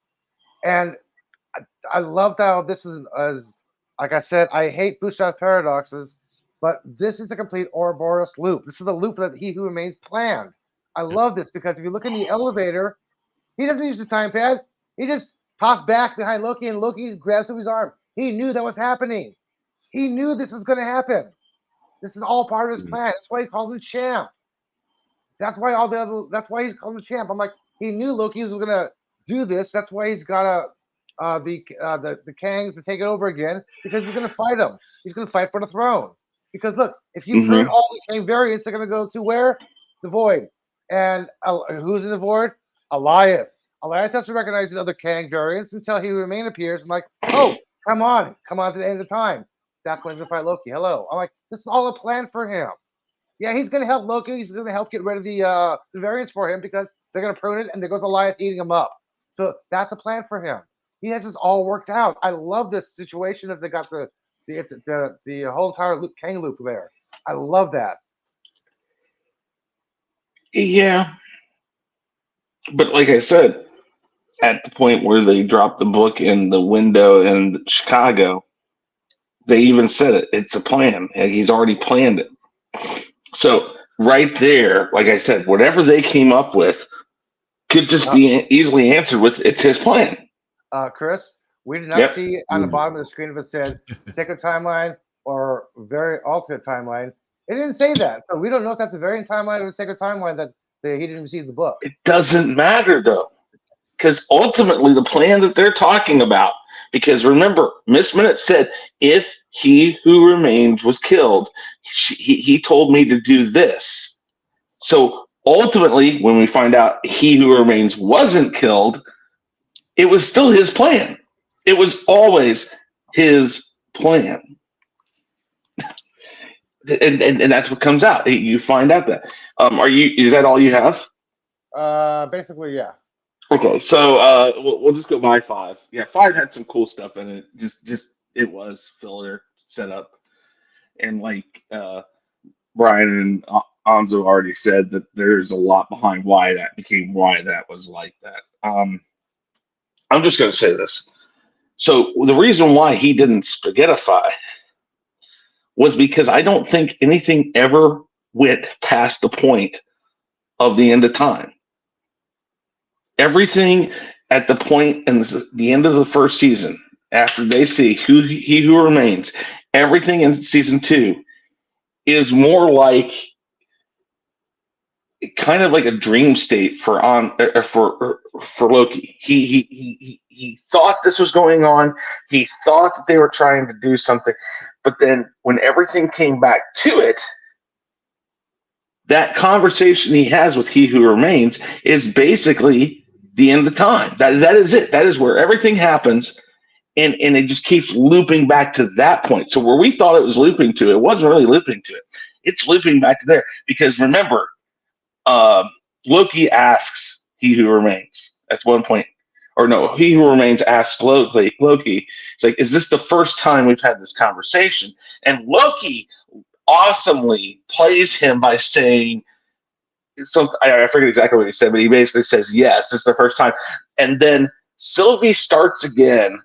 and I love how this is as like I said. I hate bootstrap paradoxes, but this is a complete Ouroboros loop. This is a loop that He Who Remains planned. I love this because if you look in the elevator, he doesn't use the time pad. He just pops back behind Loki and Loki grabs him his arm. He knew that was happening. He knew this was going to happen. This is all part of his plan. That's why he called him champ. That's why he's called him champ. I'm like, he knew Loki was going to do this. That's why he's got the Kangs to take it over again because he's going to fight him. He's going to fight for the throne. Because look, if you turn all the Kang variants, they're going to go to where? The Void. And who's in the Void? Alioth. Alioth doesn't recognize the other Kang variants until He Who Remains appears. I'm like, oh, come on to the end of the time. That's when he's going to fight Loki. Hello. I'm like, this is all a plan for him. Yeah, he's going to help Loki. He's going to help get rid of the variants for him because they're going to prune it, and there goes Alioth eating him up. So that's a plan for him. He has this all worked out. I love this situation that they got the whole entire Kang loop there. I love that.
Yeah. But like I said, at the point where they dropped the book in the window in Chicago, they even said it. It's a plan, and he's already planned it. So right there, like I said, whatever they came up with could just be easily answered with it's his plan.
Chris, we did not see on the bottom of the screen if it said Sacred Timeline or Very Alternate Timeline. It didn't say that. So we don't know if that's a variant timeline or a Sacred Timeline that he didn't receive the book.
It doesn't matter, though, because ultimately the plan that they're talking about, because remember, Miss Minute said, if He Who Remains was killed, he told me to do this. So ultimately, when we find out He Who Remains wasn't killed, it was still his plan. It was always his plan. And that's what comes out. You find out that. Is that all you have?
Basically, yeah.
Okay, so we'll just go by 5. Yeah, 5 had some cool stuff in it. Just it was filler setup, and like Brian and Anzo already said, that there's a lot behind why that was like that. I'm just going to say this. So the reason why he didn't spaghettify was because I don't think anything ever went past the point of the end of time. Everything at the point in the end of the first season, after they see He Who Remains, everything in season 2 is more like kind of like a dream state for Loki. He thought this was going on. He thought that they were trying to do something, but then when everything came back to it, that conversation he has with He Who Remains is basically the end of time. That is it. That is where everything happens, and it just keeps looping back to that point. So where we thought it was looping to, it wasn't really looping to it. It's looping back to there because remember, Loki asks He Who Remains. That's one point. Or no, He Who Remains asks Loki. It's like, is this the first time we've had this conversation? And Loki awesomely plays him by saying something. I forget exactly what he said, but he basically says, yes, this is the first time. And then Sylvie starts again,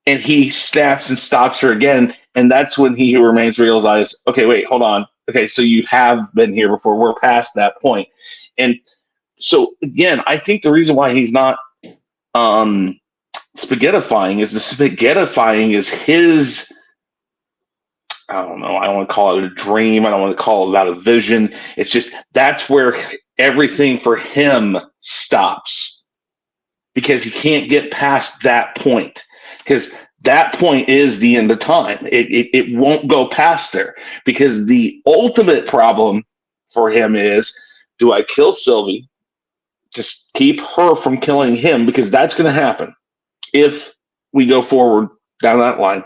and he snaps and stops her again, and that's when He Who Remains realizes, okay, wait, hold on. Okay, so you have been here before. We're past that point. And so, again, I think the reason why he's not spaghettifying is the spaghettifying is his, I don't know, I don't want to call it a dream. I don't want to call it about a vision. It's just that's where everything for him stops because he can't get past that point because that point is the end of time. It won't go past there because the ultimate problem for him is, do I kill Sylvie? Just keep her from killing him because that's going to happen if we go forward down that line.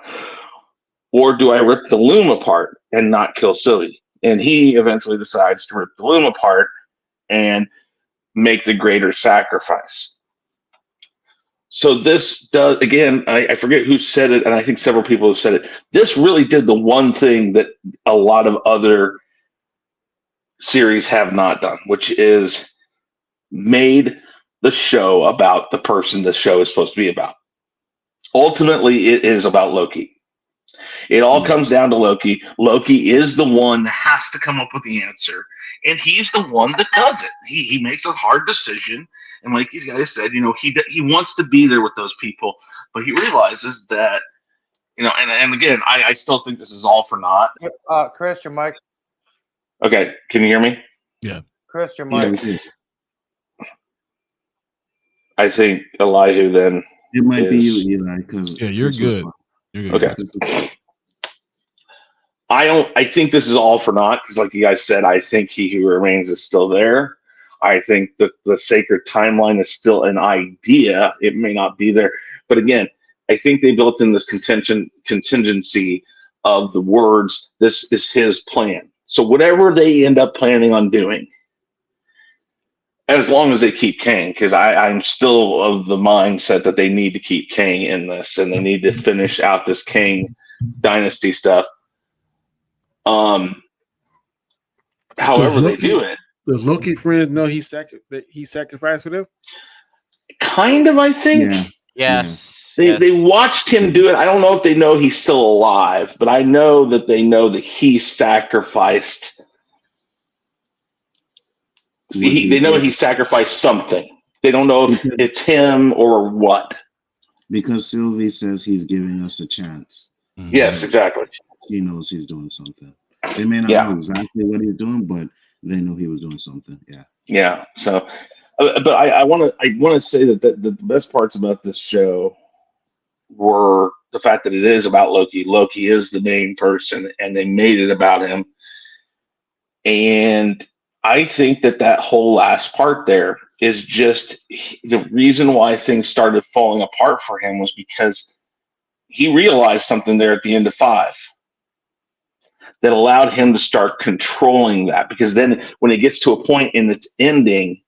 Or do I rip the loom apart and not kill Sylvie? And he eventually decides to rip the loom apart and make the greater sacrifice. So this does, again, I forget who said it, and I think several people have said it. This really did the one thing that a lot of other series have not done, which is made the show about the person the show is supposed to be about. Ultimately, it is about Loki. It all comes down to Loki. Loki is the one that has to come up with the answer, and he's the one that does it. He makes a hard decision, and like you guys said, he wants to be there with those people, but he realizes that, and again, I still think this is all for naught.
Chris, your mic.
Okay, can you hear me?
Yeah.
Chris, your mic.
Yeah,
I think Elihu then.
it might be you, Eli, because
you're good. You're good.
Okay. I think this is all for naught because, like you guys said, I think He Who Remains is still there. I think that the sacred timeline is still an idea. It may not be there, but again, I think they built in this contingency of the words. This is his plan. So whatever they end up planning on doing, as long as they keep Kang, because I'm still of the mindset that they need to keep Kang in this, and they need to finish out this Kang dynasty stuff. However they do it.
Does Loki friends know that he sacrificed for them?
Kind of, I think.
Yeah.
Yes.
They watched him do it. I don't know if they know he's still alive, but I know that they know that he sacrificed. They know he sacrificed something. They don't know if it's him or what.
Because Sylvie says he's giving us a chance.
Yes, exactly.
He knows he's doing something. They may not know exactly what he's doing, but they know he was doing something. Yeah.
Yeah. So, but I want to say that the best parts about this show were the fact that it is about Loki. Loki is the main person, and they made it about him. And I think that whole last part there is just the reason why things started falling apart for him was because he realized something there at the end of 5 that allowed him to start controlling that. Because then when it gets to a point in its ending,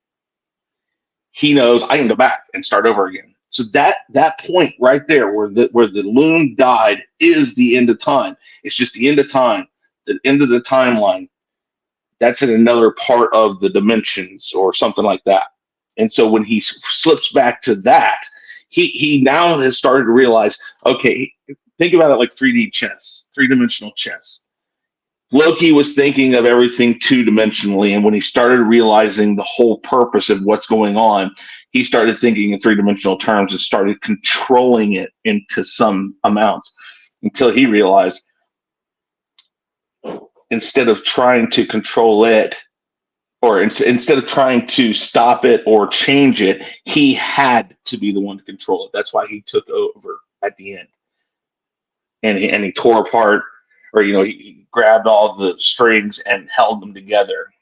he knows I can go back and start over again. So that point right there where the loom died is the end of time. It's just the end of time, the end of the timeline. That's in another part of the dimensions or something like that. And so when he slips back to that, he now has started to realize, okay, think about it like 3D chess, 3-dimensional chess. Loki was thinking of everything 2-dimensionally, and when he started realizing the whole purpose of what's going on, he started thinking in 3-dimensional terms and started controlling it into some amounts until he realized, instead of trying to control it, or instead of trying to stop it or change it, he had to be the one to control it. That's why he took over at the end. And he tore apart, or he grabbed all the strings and held them together.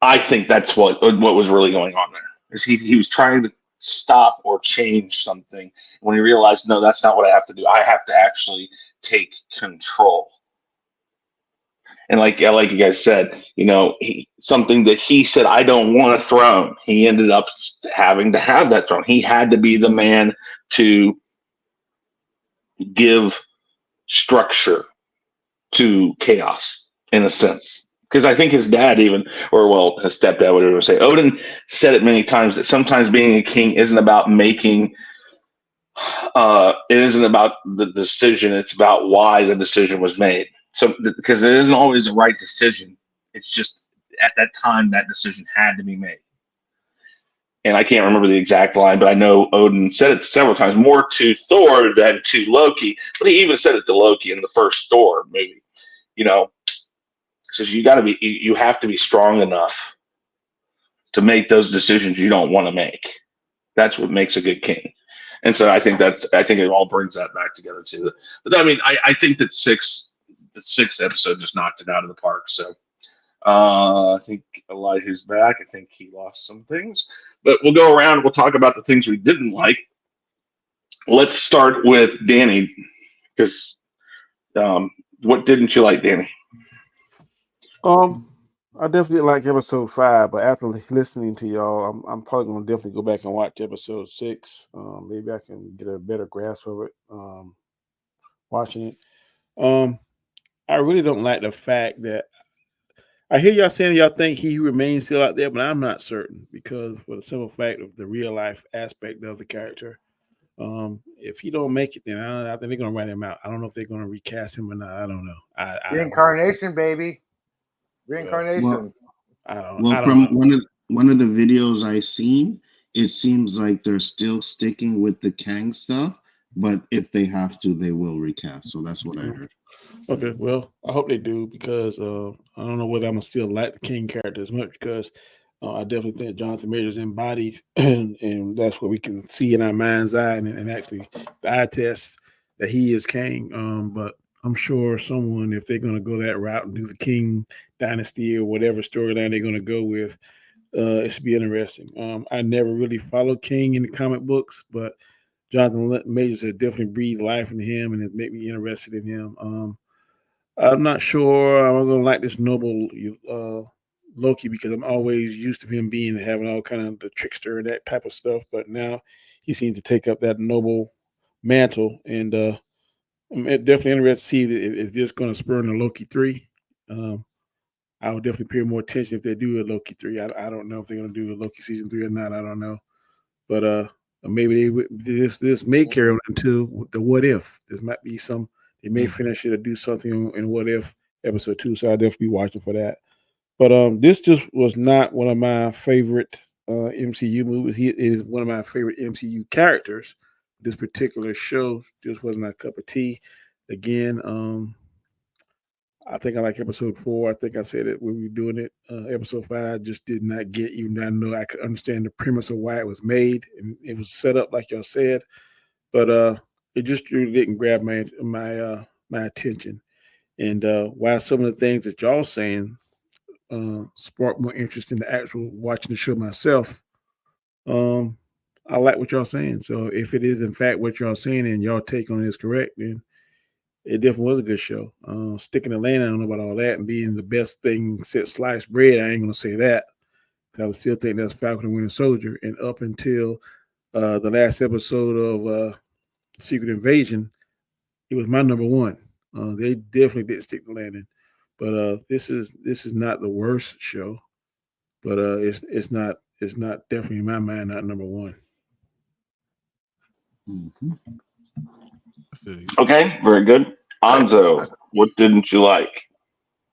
I think that's what was really going on there. Is he was trying to stop or change something. When he realized, no, that's not what I have to do. I have to actually take control. And like you guys said, something that he said, I don't want a throne. He ended up having to have that throne. He had to be the man to give structure to chaos, in a sense, Because I think his dad even, or well, his stepdad, whatever you say, Odin said it many times that sometimes being a king isn't about making, it isn't about the decision, it's about why the decision was made. So, because it isn't always the right decision, it's just at that time that decision had to be made. And I can't remember the exact line, but I know Odin said it several times, more to Thor than to Loki. But he even said it to Loki in the first Thor movie. You know, says you have to be strong enough to make those decisions you don't want to make. That's what makes a good king. And so I think it all brings that back together too. But I mean, I think that the sixth episode just knocked it out of the park. So I think Elihu's back. I think he lost some things. But we'll go around. We'll talk about the things we didn't like. Let's start with Danny, because what didn't you like, Danny?
I definitely like episode 5, but after listening to y'all, I'm probably gonna definitely go back and watch episode 6. Maybe I can get a better grasp of it. Watching it. I really don't like the fact that I hear y'all saying y'all think he remains still out there, but I'm not certain because for the simple fact of the real life aspect of the character. If he don't make it, then I think they're gonna write him out. I don't know if they're gonna recast him or not. I don't know.
Reincarnation, baby. Reincarnation.
From one of the videos I seen, it seems like they're still sticking with the Kang stuff, but if they have to, they will recast. So that's what I heard.
Okay, well, I hope they do because I don't know whether I'm gonna still like the King character as much because I definitely think Jonathan Majors embodied, and that's what we can see in our mind's eye and actually the eye test that he is King. But I'm sure someone, if they're gonna go that route and do the King dynasty or whatever storyline they're gonna go with, it should be interesting. I never really followed King in the comic books, but Jonathan Majors has definitely breathed life into him and has made me interested in him. I'm not sure I'm gonna like this noble Loki because I'm always used to him having all kind of the trickster and that type of stuff. But now he seems to take up that noble mantle, and I'm definitely interested to see if this going to spur into Loki 3. I would definitely pay more attention if they do a Loki 3. I don't know if they're going to do a Loki season 3 or not. I don't know, but maybe this may carry on into the What If. This might be some. They may finish it or do something in What If episode 2. So I'll definitely be watching for that. But this just was not one of my favorite MCU movies. He is one of my favorite MCU characters. This particular show just wasn't my cup of tea. Again, I think I like episode 4. I think I said it when we were doing it. Episode 5 I just did not get, even though I know I could understand the premise of why it was made and it was set up like y'all said. But it just really didn't grab my attention. And while some of the things that y'all saying sparked more interest in the actual watching the show myself. I like what y'all saying. So if it is in fact what y'all saying and y'all take on it is correct, then it definitely was a good show. Sticking the landing, I don't know about all that, and being the best thing since sliced bread, I ain't gonna say that. I would still think that's Falcon and Winter Soldier. And up until the last episode of Secret Invasion, it was my number one. They definitely did stick the landing. But this is not the worst show, but it's not definitely in my mind not number one.
Okay, very good. Anzo, what didn't you like?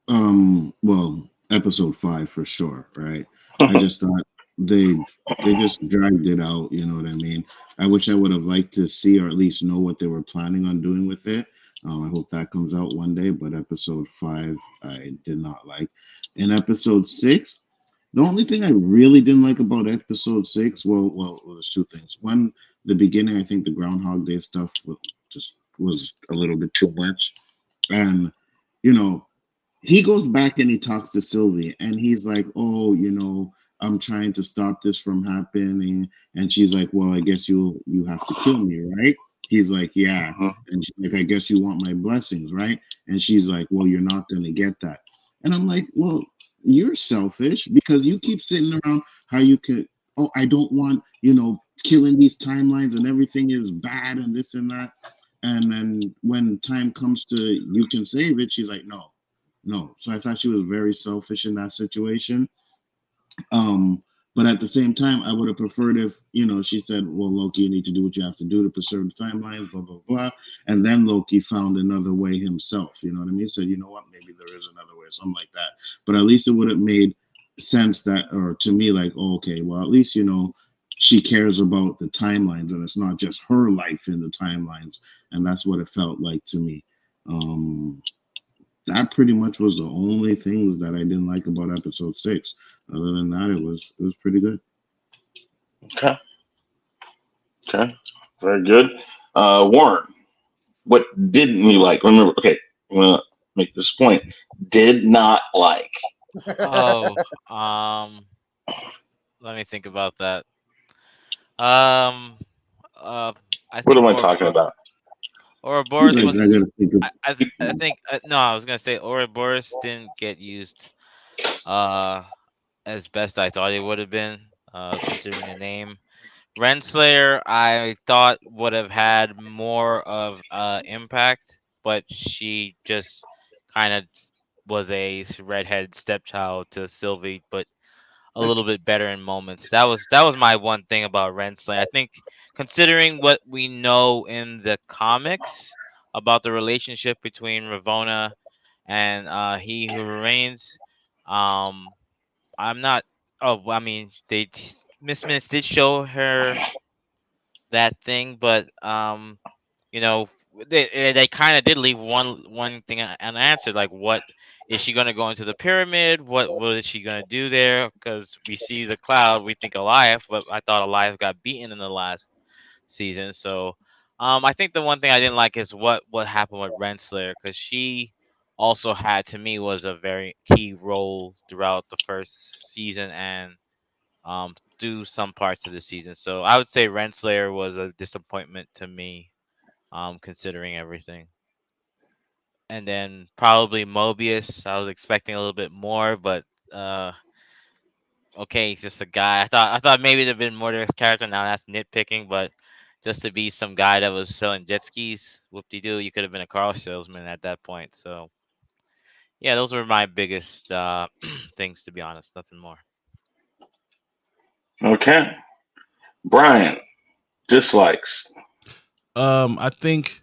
Well, episode 5 for sure, right? I just thought they just dragged it out, you know what I mean? I wish I would have liked to see or at least know what they were planning on doing with it. I hope that comes out one day, but episode 5 I did not like. In episode 6, the only thing I really didn't like about episode 6, well, there's two things. One, the beginning, I think the Groundhog Day stuff was a little bit too much. And, you know, he goes back and he talks to Sylvie and he's like, oh, you know, I'm trying to stop this from happening. And she's like, well, I guess you have to kill me, right? He's like, yeah. And she's like, I guess you want my blessings, right? And she's like, well, you're not going to get that. And I'm like, well, you're selfish because you keep sitting around how you could, oh, I don't want, you know, killing these timelines and everything is bad and this and that. And then when time comes to you can save it, she's like, no, No. So I thought she was very selfish in that situation. But at the same time, I would have preferred if, she said, well, Loki, you need to do what you have to do to preserve the timelines, blah, blah, blah. And then Loki found another way himself. You know what I mean? So, you know what? Maybe there is another way or something like that. But at least it would have made sense that, or to me, like, oh, okay, well, at least, she cares about the timelines and it's not just her life in the timelines. And that's what it felt like to me. That pretty much was the only things that I didn't like about episode 6. Other than that, it was pretty good.
Okay. Okay. Very good. Warren, what didn't you like? Remember, okay, I'm gonna make this point. Did not like.
Oh, let me think about that. Um, I
What
think
am I talking about?
He's
Ouroboros
like,
was.
I gotta think of.
I think no. I was gonna say Ouroboros didn't get used uh as best I thought it would have been, considering the name. Renslayer, I thought would have had more of impact, but she just kind of was a redhead stepchild to Sylvie, but a little bit better in moments. That was my one thing about Renslayer. I think considering what we know in the comics about the relationship between Ravonna and He Who Remains, um, I'm not. Oh, I mean, Miss Minutes did show her that thing, but you know, they kind of did leave one thing unanswered. Like, what is she gonna go into the pyramid? What is she gonna do there? Because we see the cloud, we think Elias, but I thought Elias got beaten in the last season. So, I think the one thing I didn't like is what happened with Renslayer, because she also had, to me, was a very key role throughout the first season and through some parts of the season. So I would say Renslayer was a disappointment to me, considering everything. And then probably Mobius. I was expecting a little bit more, but uh, okay, he's just a guy. I thought maybe there'd been more to his character. Now that's nitpicking, but just to be some guy that was selling jet skis, whoop de doo, you could have been a car salesman at that point. So yeah, those were my biggest things, to be honest. Nothing more.
Okay. Brian, dislikes.
I think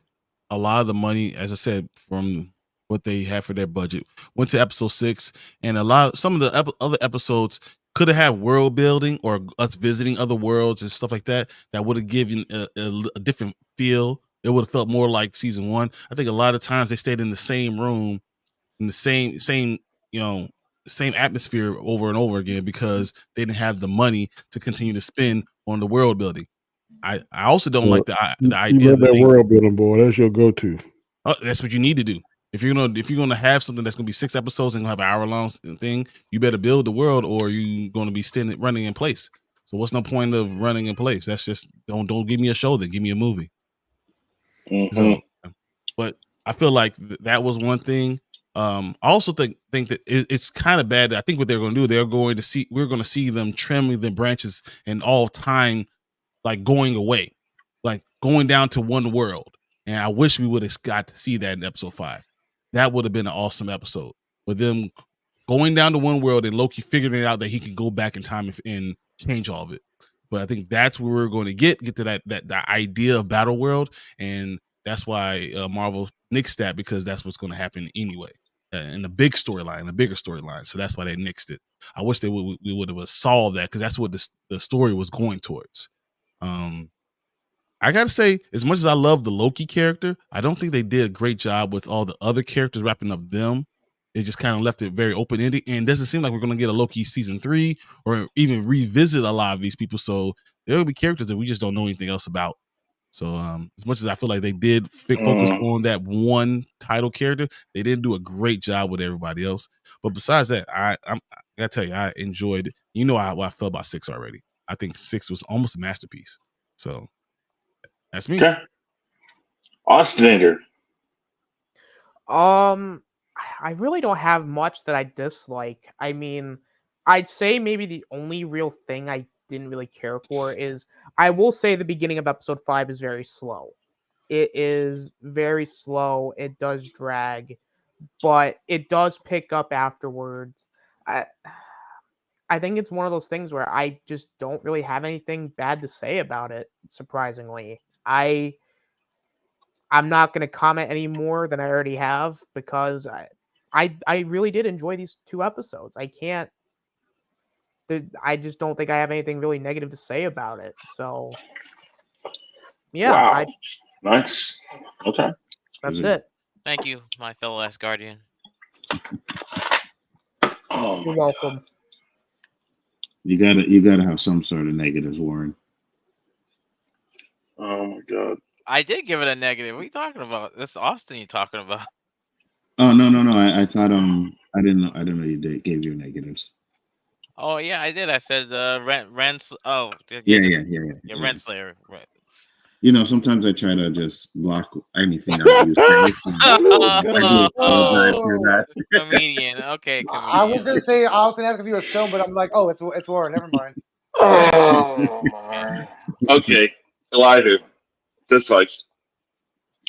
a lot of the money, as I said, from what they had for their budget, went to episode 6, and some of the other episodes could have had world building or us visiting other worlds and stuff like that. That would have given a different feel. It would have felt more like season 1. I think a lot of times they stayed in the same room, in the same you know same atmosphere over and over again because they didn't have the money to continue to spend on the world building. I also don't like the
You
idea
love
that
that
they.
world building, boy. That's your go-to.
That's what you need to do. If you're gonna have something that's gonna be 6 episodes and gonna have an hour long thing, you better build the world or you gonna be running in place. So what's no point of running in place? That's just don't give me a show, then give me a movie.
Mm-hmm.
So, but I feel like that was one thing. I also think that it's kind of bad. I think what they're going to do, we're going to see them trimming the branches and all time, like going away, like going down to one world. And I wish we would have got to see that in episode 5. That would have been an awesome episode with them going down to one world and Loki figuring out that he can go back in time and change all of it. But I think that's where we're going to get to that idea of battle world, and that's why Marvel nixed that, because that's what's going to happen anyway in the big storyline, the bigger storyline. So that's why they nixed it. I wish we would have solved that, because that's what the story was going towards. Um, I gotta say, as much as I love the Loki character, I don't think they did a great job with all the other characters wrapping up them. They just kind of left it very open ended, and it doesn't seem like we're gonna get a Loki season 3 or even revisit a lot of these people. So there will be characters that we just don't know anything else about. So as much as I feel like they did focus on that one title character, they didn't do a great job with everybody else. But besides that, I gotta tell you, I enjoyed. You know how I felt about 6 already. I think 6 was almost a masterpiece. So that's me.
Okay. Austinator.
I really don't have much that I dislike. I mean, I'd say maybe the only real thing I didn't really care for is, I will say, the beginning of episode 5 is very slow. It is very slow. It does drag. but it does pick up afterwards. I think it's one of those things where I just don't really have anything bad to say about it. Surprisingly, I'm not going to comment any more than I already have because I really did enjoy these 2 episodes. I just don't think I have anything really negative to say about it. So, yeah,
Wow. Nice. Okay.
That's it.
Thank you, my fellow Asgardian.
Oh,
You're welcome.
You gotta have some sort of negatives, Warren.
Oh my god.
I did give it a negative. What are you talking about? This Austin you talking about?
Oh no. I thought I didn't know you gave your negatives.
Oh yeah, I did. I said Rents. Oh
Yeah.
Renslayer. Right.
You know, sometimes I try to just block anything out you say. So
I knew it was gonna
I do
be.
apologize for that.
Comedian. Okay,
I was
comedian.
gonna say I was gonna ask if you were film, but I'm like, oh, it's Warren. Never mind.
Oh my. Okay, Elijah. Dislikes.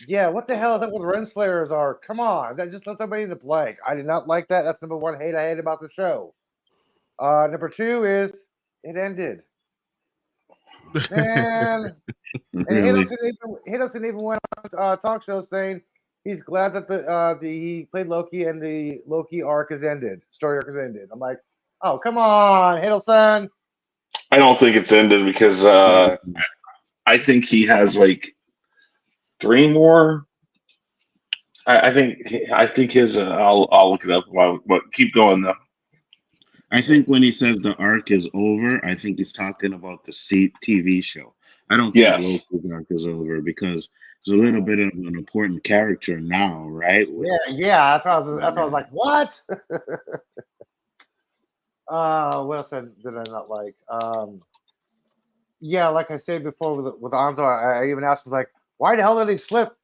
Yeah, what the hell is that with Renslayers are? Come on, that just left everybody in the blank. I did not like that. That's number one hate I hate about the show. Number two is it ended. Man, and
Really?
Hiddleston even went on talk show saying he's glad that he played Loki and the Loki arc is ended, story arc is ended. I'm like, oh come on, Hiddleston.
I don't think it's ended because I think he has like 3 more. I think his. I'll look it up. But keep going though.
I think when he says the arc is over, I think he's talking about the TV show. I don't think
Yes.
Loki's arc is over because it's a little bit of an important character now, right?
Yeah. That's why I was like, what? What else did I not like? Yeah, like I said before with Anzo, I even asked him like, why the hell did he slip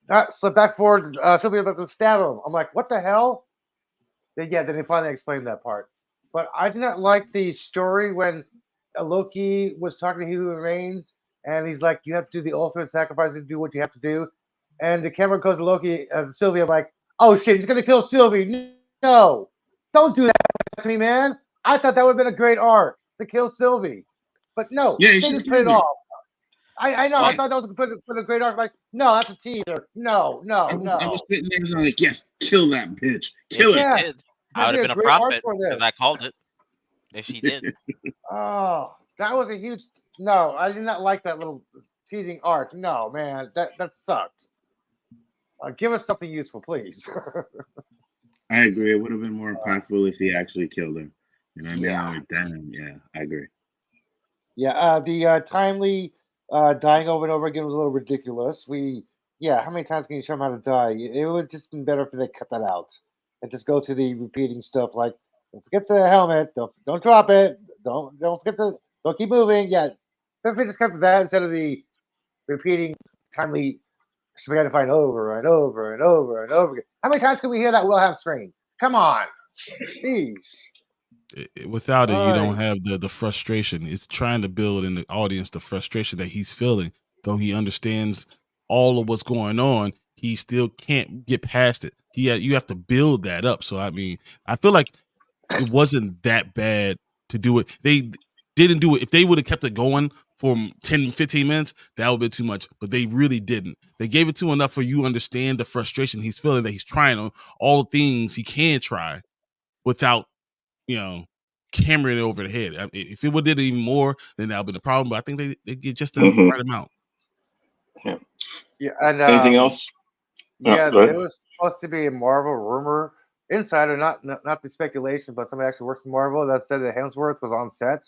back forward? Sylvia about to stab him. I'm like, what the hell? Then he finally explained that part. But I did not like the story when Loki was talking to He Who Remains, and he's like, you have to do the ultimate sacrifice to do what you have to do. And the camera goes to Loki, Sylvia, I'm like, oh shit, he's gonna kill Sylvie. No, don't do that to me, man. I thought that would have been a great arc to kill Sylvie. But no,
Yeah,
they just put it off. I know. I thought that was put a great arc. Like, no, that's a teaser. No.
I was sitting there and I was like, yes, kill that bitch.
If
Kill it.
she did, I would have been a prophet because I called it. If she did.
Oh, that was a huge. No, I did not like that little teasing arc. No, man, that sucked. Give us something useful, please.
I agree. It would have been more impactful if he actually killed her. And I mean, like, damn, yeah, I agree.
Yeah, the timely dying over and over again was a little ridiculous. How many times can you show them how to die? It would just been better if they cut that out and just go to the repeating stuff like, don't forget the helmet, don't drop it, don't forget don't keep moving. Yeah, if they just kept that instead of the repeating timely spaghetti fight over and over and over and over again. How many times can we hear that Wilhelm scream? Come on, jeez.
Without it, you don't have the frustration. It's trying to build in the audience the frustration that he's feeling, though he understands all of what's going on. He still can't get past it. You have to build that up. So I mean, I feel like it wasn't that bad to do it. They didn't do it. If they would have kept it going for 10, 15 minutes, that would be too much. But they really didn't. They gave it to enough for you to understand the frustration he's feeling, that he's trying on all things he can try without, hammering it over the head. If it would did even more, then that would be the problem. But I think they get just the right amount.
Yeah, and
anything else?
Yeah, there was supposed to be a Marvel rumor insider, not the speculation, but somebody actually works for Marvel that said that Hemsworth was on set,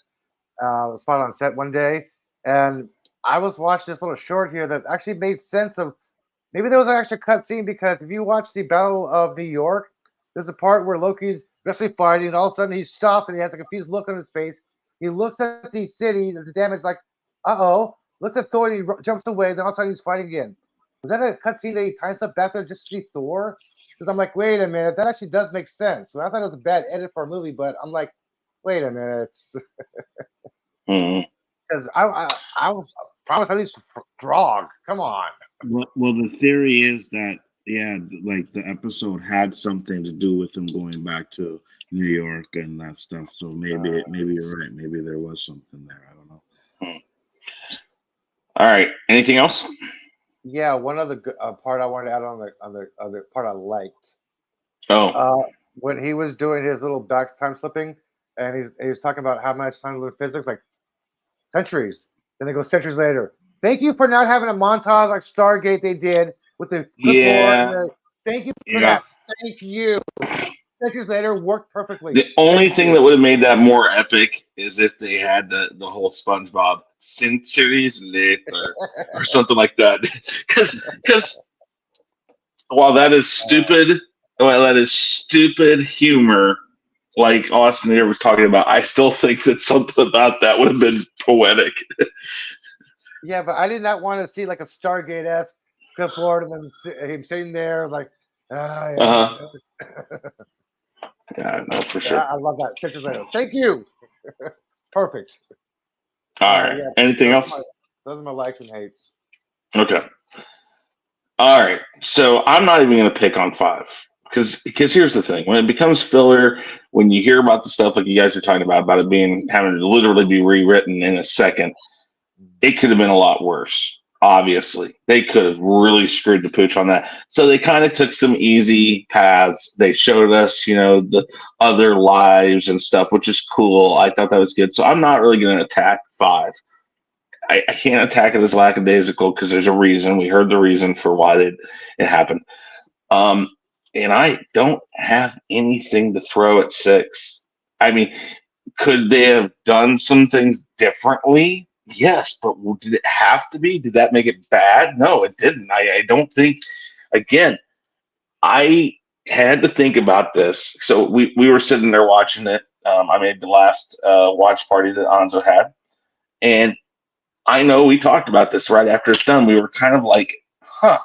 spot on set one day, and I was watching this little short here that actually made sense of maybe there was an extra cut scene because if you watch the Battle of New York, there's a part where Loki's actually fighting, and all of a sudden he stops and he has a confused look on his face. He looks at the city, the damage, like, uh-oh. Looks at Thor, and he jumps away. Then all of a sudden he's fighting again. Was that a cutscene that he time stuff back there just to see Thor? Because I'm like, wait a minute, that actually does make sense. So I thought it was a bad edit for a movie, but I'm like, wait a minute. Because I was promised at least Throg. Come on.
Well, the theory is that Yeah, like the episode had something to do with him going back to New York and that stuff. So maybe you're right. Maybe there was something there. I don't know.
All right. Anything else?
Yeah, one other part I wanted to add on the part I liked.
Oh,
When he was doing his little back time slipping, and he's talking about how much time to learn physics, like centuries. Then they go centuries later. Thank you for not having a montage like Stargate they did with the clipboard.
yeah,
Thank you for
yeah.
that. Thank you. Centuries later worked perfectly.
The only thing that would have made that more epic is if they had the whole SpongeBob centuries later or something like that. Because while that is stupid humor, like Austin here was talking about, I still think that something about that would have been poetic.
Yeah, but I did not want to see like a Stargate esque clipboard and then him sitting there like, yeah.
Uh-huh. Yeah, no, for sure.
I love that. Centuries later. Thank you. Perfect.
All right.
Yeah,
Anything else?
Those are my likes and hates.
Okay. All right. So I'm not even going to pick on 5 because here's the thing: when it becomes filler, when you hear about the stuff like you guys are talking about it being having to literally be rewritten in a second, it could have been a lot worse. Obviously, they could have really screwed the pooch on that. So they kind of took some easy paths. They showed us, the other lives and stuff, which is cool. I thought that was good. So I'm not really going to attack 5. I can't attack it as lackadaisical because there's a reason. We heard the reason for why it happened. And I don't have anything to throw at 6. I mean, could they have done some things differently? Yes, but did it have to be? Did that make it bad? No, it didn't. I don't think, again, I had to think about this. So we were sitting there watching it. I made the last watch party that Anzo had. And I know we talked about this right after it's done. We were kind of like, huh.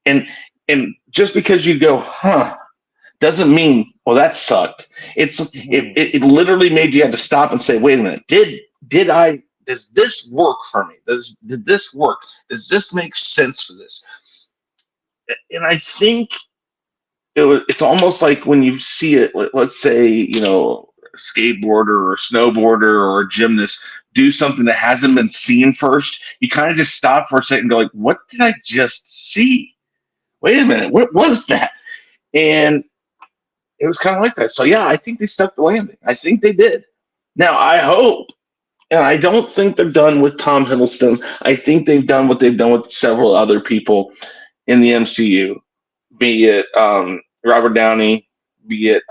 And just because you go, huh, doesn't mean, well, that sucked. It literally made you have to stop and say, wait a minute, does this work for me? Did this work? Does this make sense for this? And I think it's almost like when you see it, let's say, a skateboarder or a snowboarder or a gymnast do something that hasn't been seen first, you kind of just stop for a second and go like, what did I just see? Wait a minute, what was that? And it was kind of like that. So yeah, I think they stuck the landing. I think they did. Now I hope, and I don't think they're done with Tom Hiddleston. I think they've done what they've done with several other people in the MCU, be it Robert Downey, be it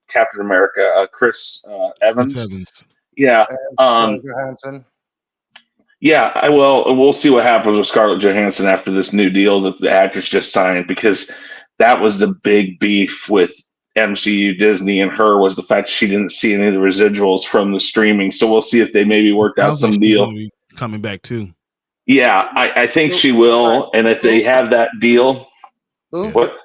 Captain America, Chris Evans.
Chris Evans.
Yeah.
Johansson.
Yeah, we'll see what happens with Scarlett Johansson after this new deal that the actress just signed, because that was the big beef with MCU, Disney, and her, was the fact she didn't see any of the residuals from the streaming. So we'll see if they maybe worked out some deal.
Coming back too.
Yeah, I think she will, and if they have that deal, what?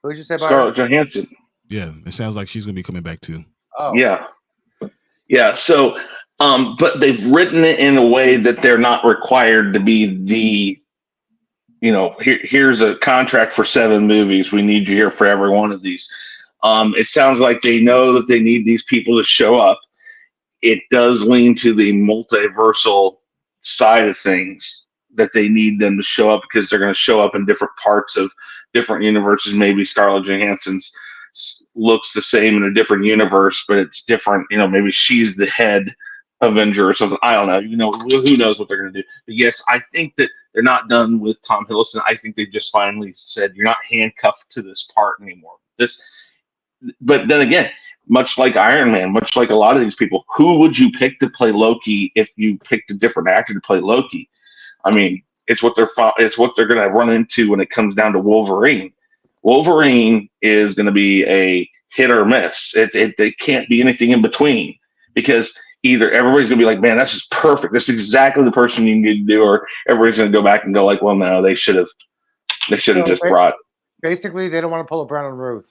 Who'd you say about
Scarlett Johansson?
Yeah, it sounds like she's gonna be coming back too.
Oh.
Yeah. So, but they've written it in a way that they're not required to be the, here's a contract for 7 movies. We need you here for every one of these. It sounds like they know that they need these people to show up. It does lean to the multiversal side of things, that they need them to show up because they're going to show up in different parts of different universes. Maybe Scarlett Johansson's looks the same in a different universe, but it's different. Maybe she's the head Avenger or something. I don't know. Who knows what they're going to do. But yes, I think that they're not done with Tom Hiddleston. I think they've just finally said, you're not handcuffed to this part anymore. But then again, much like Iron Man, much like a lot of these people, who would you pick to play Loki if you picked a different actor to play Loki? I mean, it's what they're going to run into when it comes down to Wolverine. Wolverine is going to be a hit or miss. It can't be anything in between, because either everybody's going to be like, man, that's just perfect. That's exactly the person you need to do, or everybody's going to go back and go like, well, no, they should have just brought.
Basically, they don't want to pull a Brandon Ruth.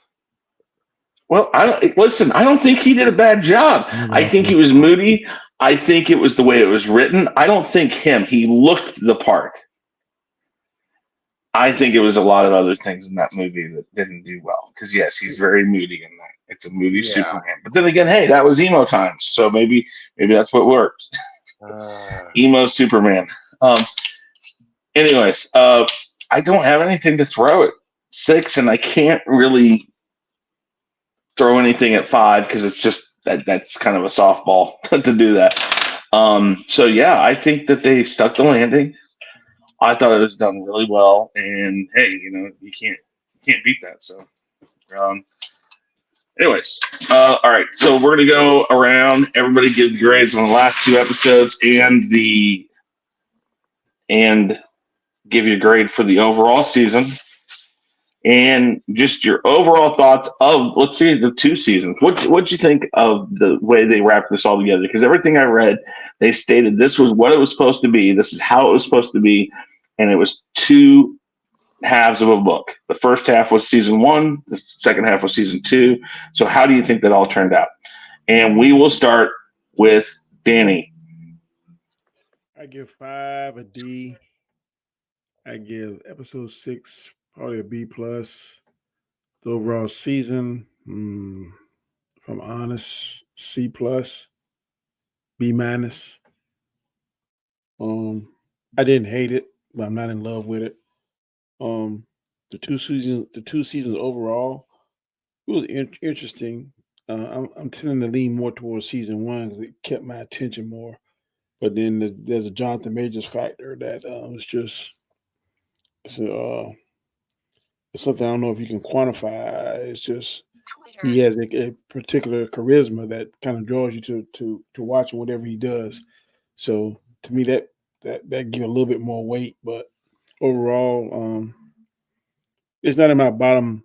Well, I don't think he did a bad job. I think he was moody. I think it was the way it was written. I don't think him. He looked the part. I think it was a lot of other things in that movie that didn't do well. Because yes, he's very moody in that. It's a moody
Yeah.
Superman. But then again, hey, that was emo times, so maybe that's what works. Emo Superman. Anyways, I don't have anything to throw at 6, and I can't really throw anything at 5 because it's just that's kind of a softball to do that. So yeah, I think that they stuck the landing. I thought it was done really well, and hey, you can't beat that. So, anyways, all right. So we're gonna go around. Everybody give the grades on the last 2 episodes and give you a grade for the overall season, and just your overall thoughts of, let's see, the 2 seasons. What'd you think of the way they wrapped this all together? Because everything I read, they stated this was what it was supposed to be. This is how it was supposed to be. And it was 2 halves of a book. The first half was season 1. The second half was season 2. So how do you think that all turned out? And we will start with Danny.
I give 5 a D. I give episode 6 probably a B plus. The overall season, if I'm honest, C plus, B minus. I didn't hate it, but I'm not in love with it. The two seasons overall, it was interesting. I'm tending to lean more towards season 1 because it kept my attention more. But then there's a Jonathan Majors factor that it's just it's something I don't know if you can quantify. It's just he has a particular charisma that kind of draws you to watching whatever he does. So to me, that give a little bit more weight. But overall, it's not in my bottom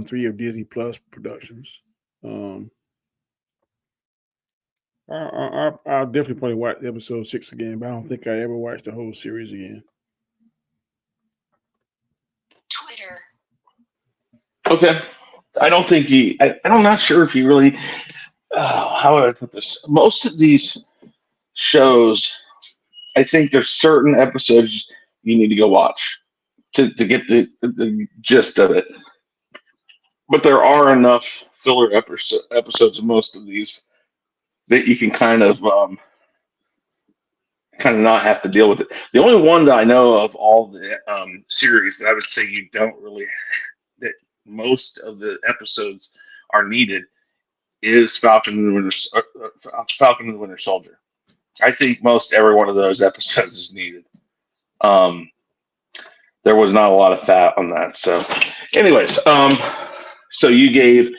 3 of Disney Plus productions. I'll definitely probably watch episode 6 again, but I don't think I ever watched the whole series again.
Okay. I don't think I'm not sure if you really, how would I put this? Most of these shows, I think there's certain episodes you need to go watch to get the gist of it. But there are enough filler episodes of most of these that you can kind of not have to deal with it. The only one that I know of all the series that I would say you don't really, that most of the episodes are needed, is Falcon and the Winter Soldier. I think most every one of those episodes is needed. There was not a lot of fat on that. So, anyways, so you gave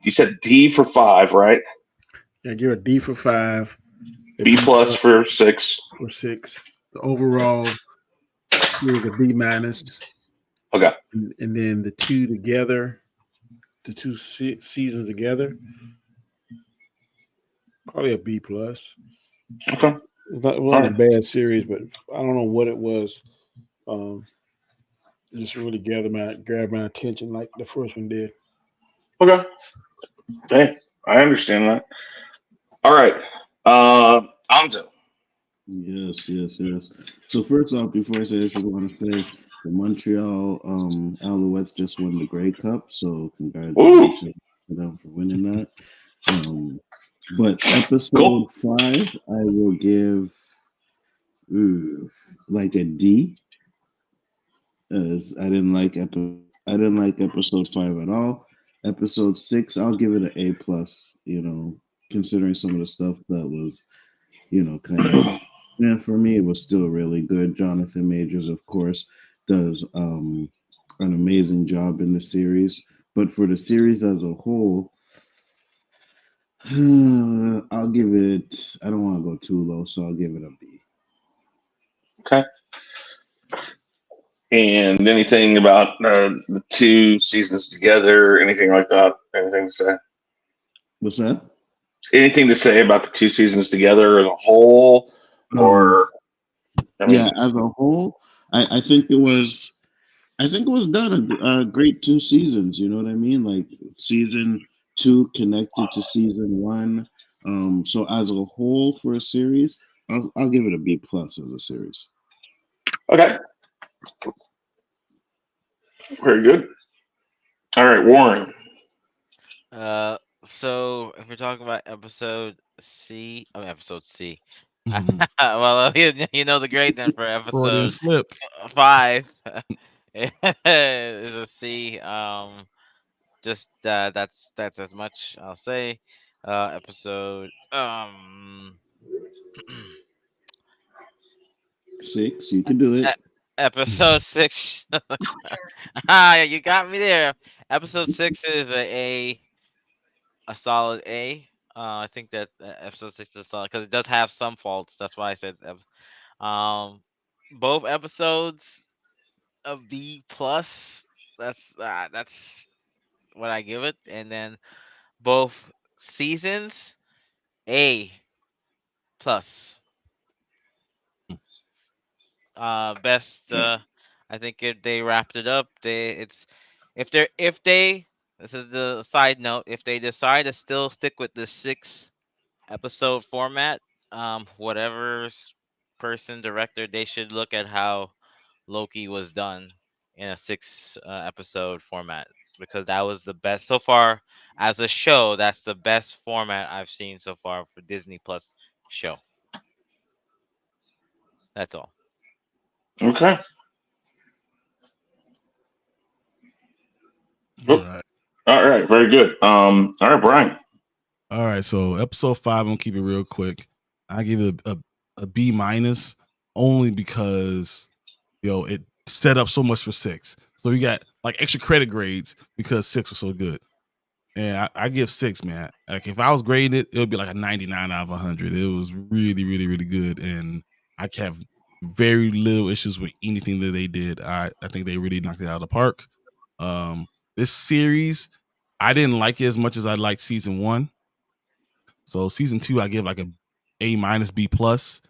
you said D for 5, right?
Yeah, give a D for 5.
B plus for 6.
For 6. The overall series a B minus.
Okay.
And then the 2 together, the 2 seasons together, probably a B plus.
Okay.
It wasn't a bad series, but I don't know what it was. It just really grabbed my attention like the first one did.
Okay. Hey, I understand that. All right. Anzo.
Yes. So first off, before I say this, I want to say the Montreal Alouettes just won the Grey Cup, so congratulations to them for winning that. But episode 5, I will give like a D, as I didn't like episode 5 at all. Episode 6, I'll give it an A plus. Considering some of the stuff that was, kind of. Yeah, for me, it was still really good. Jonathan Majors, of course, does an amazing job in the series. But for the series as a whole, I'll give it, I don't want to go too low, so I'll give it a B.
Okay. And anything about the 2 seasons together, anything like that? Anything to say?
What's that?
Anything to say about the 2 seasons together as a whole? Or
as a whole, I think it was done a great 2 seasons. You know what I mean? Like season 2 connected to season 1. So as a whole for a series, I'll give it a B plus as a series.
Okay. Very good. All right, Warren.
So if we're talking about episode C, episode C.
Mhm.
Well, you know the grade then for
Freudian
episode
slip.
5 is a C. Just that's as much I'll say. Episode
6. You can do
e-
it.
episode 6. Ah, you got me there. Episode 6 is a solid A. I think that episode 6 is solid because it does have some faults. That's why I said both episodes a B plus. That's what I give it, and then both seasons A plus. Best. I think if they wrapped it up, if they this is the side note, if they decide to still stick with the 6 episode format, whatever person director, they should look at how Loki was done in a 6 episode format because that was the best so far as a show. That's the best format I've seen so far for Disney Plus show. That's all.
Okay.
All right.
All right. Very good. All right, Brian.
All right. So episode 5, I'm gonna keep it real quick. I give it a B minus only because it set up so much for 6. So you got like extra credit grades because 6 was so good. And I give 6, man. Like if I was grading it, it would be like a 99 out of 100. It was really, really, really good, and I have very little issues with anything that they did. I think they really knocked it out of the park. This series, I didn't like it as much as I liked season 1. So season 2, I give like a A minus B plus.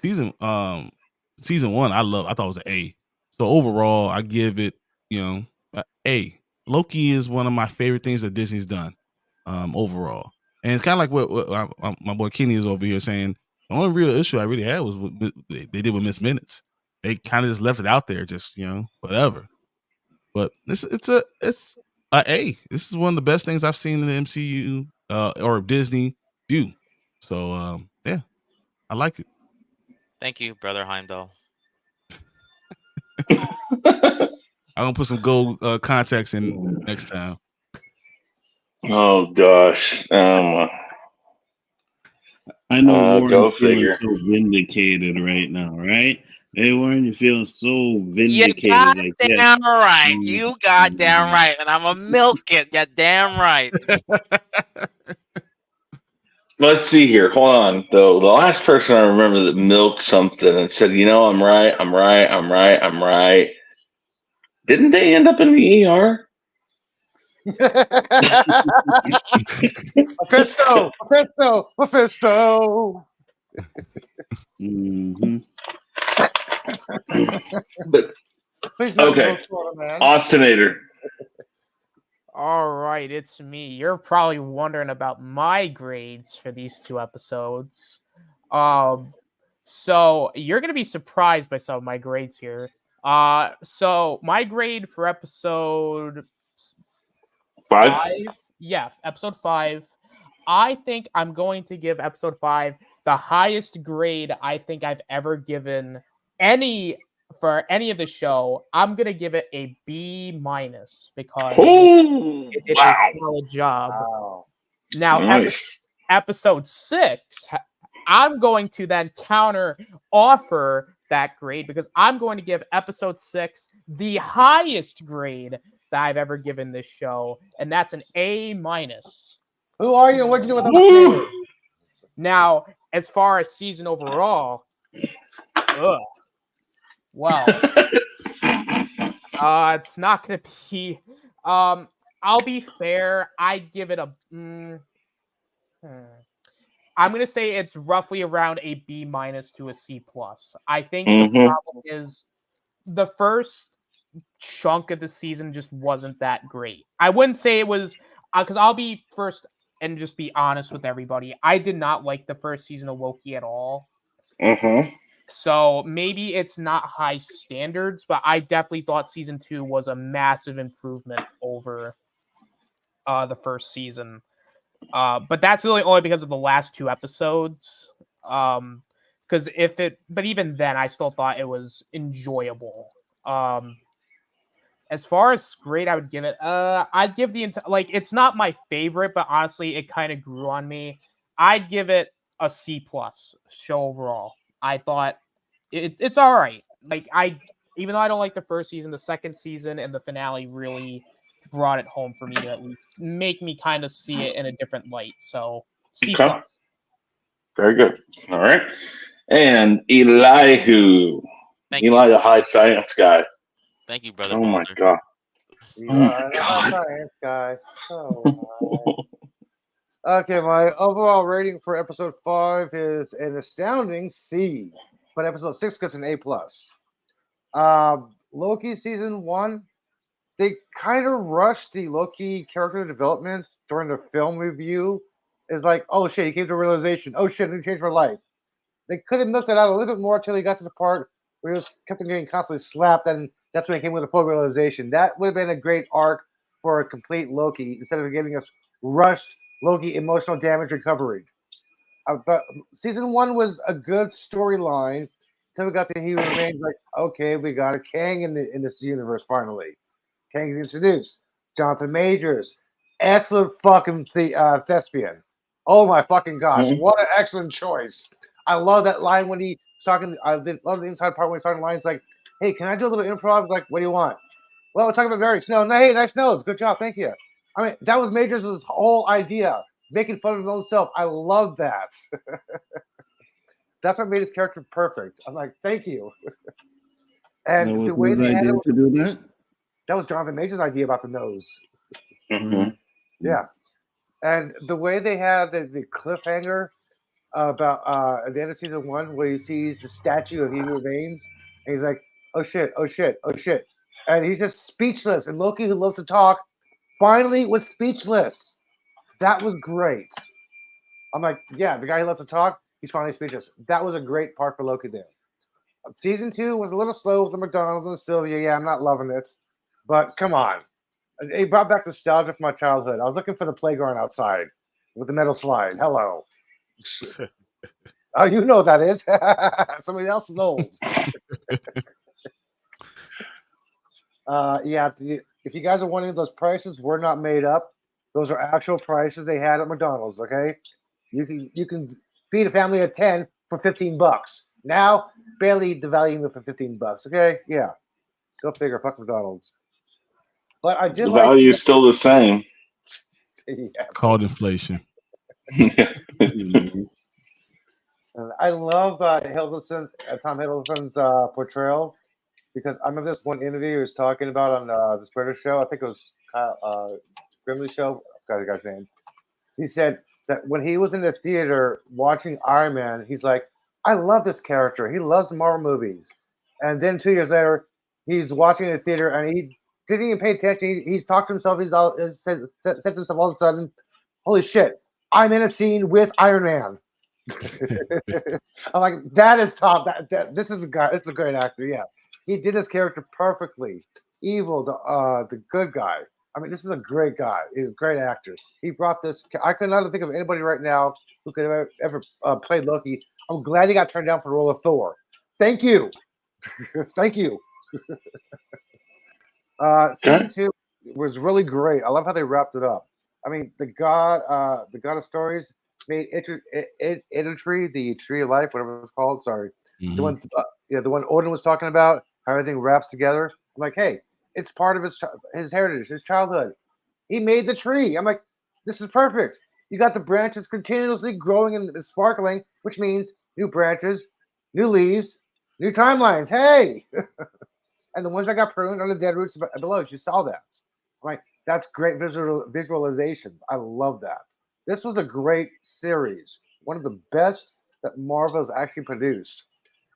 Season 1, I thought it was an A. So overall, I give it a A. Loki is one of my favorite things that Disney's done overall, and it's kind of like what my boy Kenny is over here saying. The only real issue I really had was what they did with Miss Minutes. They kind of just left it out there, just whatever. But it's a A. This is one of the best things I've seen in the MCU or Disney do. So yeah, I like it.
Thank you, brother Heimdall.
I'm gonna put some gold contacts in next time.
Oh gosh.
I know
Go
Warren's feeling
figure.
so vindicated right now, right? Hey, Warren, you're feeling so
You
vindicated. Like, yeah.
goddamn right.
Mm,
You goddamn
mm.
right. And I'm a milk it. You damn right.
Let's see here. Hold on, though. The last person I remember that milked something and said, I'm right, I'm right, I'm right, I'm right. Didn't they end up in the ER?
Mephisto! Mephisto! Mephisto!
Mm-hmm.
But
Please don't
okay,
go for it, man.
Austinator.
All right, it's me. You're probably wondering about my grades for these 2 episodes. So you're gonna be surprised by some of my grades here. So my grade for episode
5.
episode 5. I think I'm going to give episode 5 the highest grade I think I've ever given any of the show. I'm gonna give it a B minus because it did a solid job.
Wow.
Now,
Nice.
episode 6, I'm going to then counter offer that grade because I'm going to give episode 6 the highest grade that I've ever given this show, and that's an A minus.
Who are you and what you do with the
Now, as far as season overall, well, it's not going to be. I'll be fair. I give it a. I'm going to say it's roughly around a B minus to a C plus. I think the problem is the first chunk of the season just wasn't that great. I wouldn't say it was because I'll be first and just be honest with everybody. I did not like the first season of Loki at all. So maybe it's not high standards, but I definitely thought season 2 was a massive improvement over the first season. But that's really only because of the last 2 episodes. Because but even then, I still thought it was enjoyable. As far as grade, I would give it. I'd give the it's not my favorite, but honestly, it kind of grew on me. I'd give it a C+ show overall. I thought it's all right. Even though I don't like the first season, the second season and the finale really brought it home for me to at least make me kind of see it in a different light. So C+.
Okay. Very good. All right. And Elihu.
Thank
Eli,
you.
the high science guy.
Thank you, brother.
Oh my
Balder.
god.
You
Oh my
are the
god.
science guy. So okay, my overall rating for episode 5 is an astounding C, but episode 6 gets an A+. Loki season 1, they kind of rushed the Loki character development during the film review. It's like, oh shit, he came to a realization. Oh shit, he changed my life. They could have milked it out a little bit more until he got to the part where he was kept on getting constantly slapped, and that's when he came with a full realization. That would have been a great arc for a complete Loki instead of giving us rushed Loki emotional damage recovery. But season 1 was a good storyline until we got to He Who Remains. Like, okay, we got a Kang in this universe finally. Kang's introduced. Jonathan Majors, excellent fucking thespian. Oh my fucking gosh, what an excellent choice! I love that line when he's talking. I love the inside part when he's talking lines like, "Hey, can I do a little improv?" Like, what do you want? Well, we're talking about marriage. No, hey, nice nose. Good job, thank you. I mean, that was Majors' whole idea, making fun of his own self. I love that. That's what made his character perfect. I'm like, thank you.
That
And
was
the way
his
they had
idea
it,
to do that.
that was Jonathan Majors' idea about the nose.
Mm-hmm.
Yeah. And the way they had the cliffhanger about at the end of season 1, where he sees the statue of He Who Remains, and he's like, "Oh shit! Oh shit! Oh shit!" and he's just speechless. And Loki, who loves to talk, finally was speechless. That was great. I'm like, yeah, the guy who loves to talk, he's finally speechless. That was a great part for Loki there. Season 2 was a little slow with the McDonald's and Sylvia. Yeah, I'm not loving it, but come on. It brought back nostalgia from my childhood. I was looking for the playground outside with the metal slide. Hello. Oh, you know what that is. Somebody else is old. Yeah, if you guys are wondering, those prices were not made up. Those are actual prices they had at McDonald's. Okay, you can feed a family of 10 for $15. Now, barely devaluing it for $15. Okay, yeah, go figure. Fuck McDonald's. But I did
The
like.
value is still the same.
Yeah.
Called inflation.
I love Tom Hiddleston's portrayal, because I remember this one interview he was talking about on this British show. I think it was Grimley show. I forgot the guy's name. He said that when he was in the theater watching Iron Man, he's like, I love this character. He loves the Marvel movies. And then 2 years later, he's watching in the theater and he didn't even pay attention. He's talked to himself. Said to himself all of a sudden, holy shit, I'm in a scene with Iron Man. I'm like, that is top. This is a guy. This is a great actor. Yeah, he did his character perfectly. Evil, the good guy. I mean, this is a great guy. He's a great actor. He brought this. I could not think of anybody right now who could have ever played Loki. I'm glad he got turned down for the role of Thor. Thank you, thank you. Season 2 was really great. I love how they wrapped it up. I mean, the god of stories made Tree, the tree of life, whatever it's called. Sorry, the one, the one Odin was talking about, how everything wraps together. I'm like, hey, it's part of his heritage, his childhood. He made the tree. I'm like, this is perfect. You got the branches continuously growing and sparkling, which means new branches, new leaves, new timelines. Hey. And the ones that got pruned are the dead roots below. You saw that. Right? That's great visualizations. I love that. This was a great series. One of the best that Marvel's actually produced.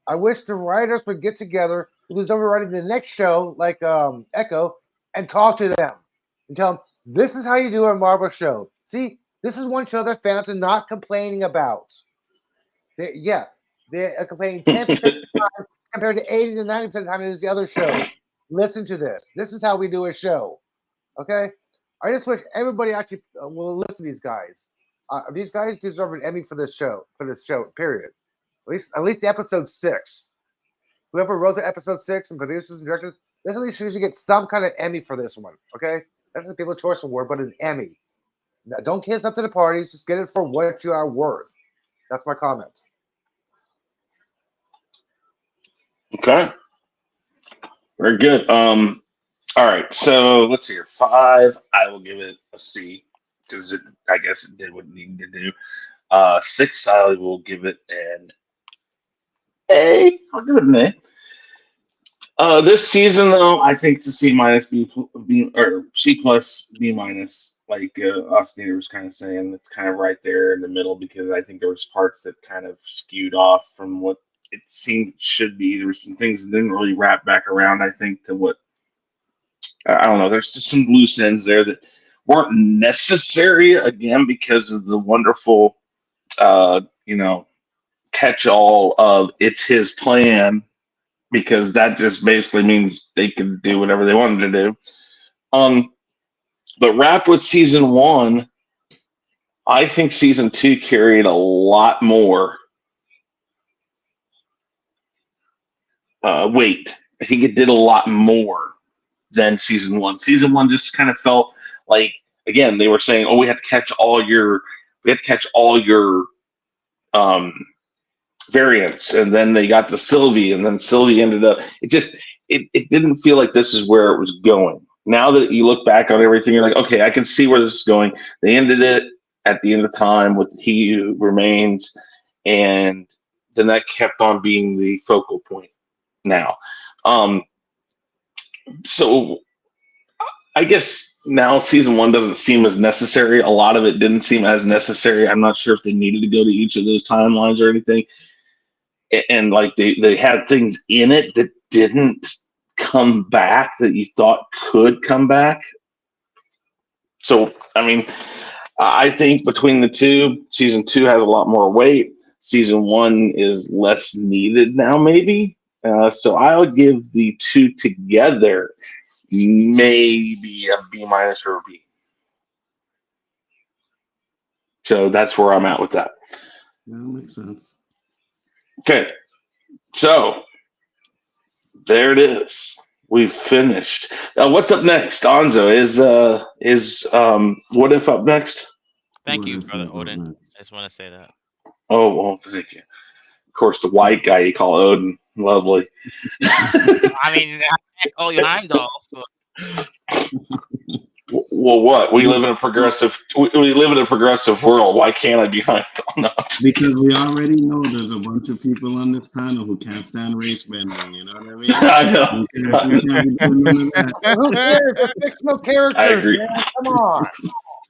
I wish the writers would get together who's overwriting the next show, like Echo, and talk to them and tell them, this is how you do a Marvel show. See, this is one show that fans are not complaining about. They They are complaining 10% of the time compared to 80 to 90% of the time it is the other show. Listen to this. This is how we do a show. Okay? I just wish everybody actually will listen to these guys. These guys deserve an Emmy for this show, period. At least episode 6. Whoever wrote the episode 6 and producers and directors, this at least should get some kind of Emmy for this one. Okay? That's the People's Choice Award, but an Emmy. Now, don't kiss up to the parties. Just get it for what you are worth. That's my comment.
Okay. Very good. All right. So let's see here. 5, I will give it a C because I guess it did what it needed to do. 6, I will give it an A. I'll give it an A. This season, though, I think it's a C minus, B or C plus, B minus. Like Austin was kind of saying, it's kind of right there in the middle because I think there was parts that kind of skewed off from what it seemed it should be. There were some things that didn't really wrap back around, I think, to what I don't know. There's just some loose ends there that weren't necessary again because of the wonderful, catch-all of it's his plan, because that just basically means they could do whatever they wanted to do. But wrapped with season 1, I think season 2 carried a lot more weight. I think it did a lot more than season 1. Season 1 just kind of felt like, again, they were saying, "Oh, we had to catch all your variants," and then they got to Sylvie, and then Sylvie ended up. It didn't feel like this is where it was going. Now that you look back on everything, you're like, okay, I can see where this is going. They ended it at the end of time with He Who Remains, and then that kept on being the focal point now. So I guess now season 1 doesn't seem as necessary. A lot of it didn't seem as necessary. I'm not sure if they needed to go to each of those timelines or anything. And like they had things in it that didn't come back that you thought could come back. So, I mean, I think between the two, season 2 has a lot more weight. Season 1 is less needed now, maybe. So I'll give the 2 together maybe a B minus or a B. So that's where I'm at with that.
Yeah, that makes sense.
Okay. So there it is. We've finished. What's up next? Anzo, is What If up next?
Thank you, Brother Odin. I just want to say that.
Oh, well, thank you. Of course, the white guy you call Odin. Lovely.
I mean, I can't call you Heimdall. So.
Well, what? We live in a progressive world. Why can't I be Heimdall? No.
Because we already know there's a bunch of people on this panel who can't stand race bending. You know what I mean?
I know.
Who cares? They're fictional characters.
I agree.
Man. Come on.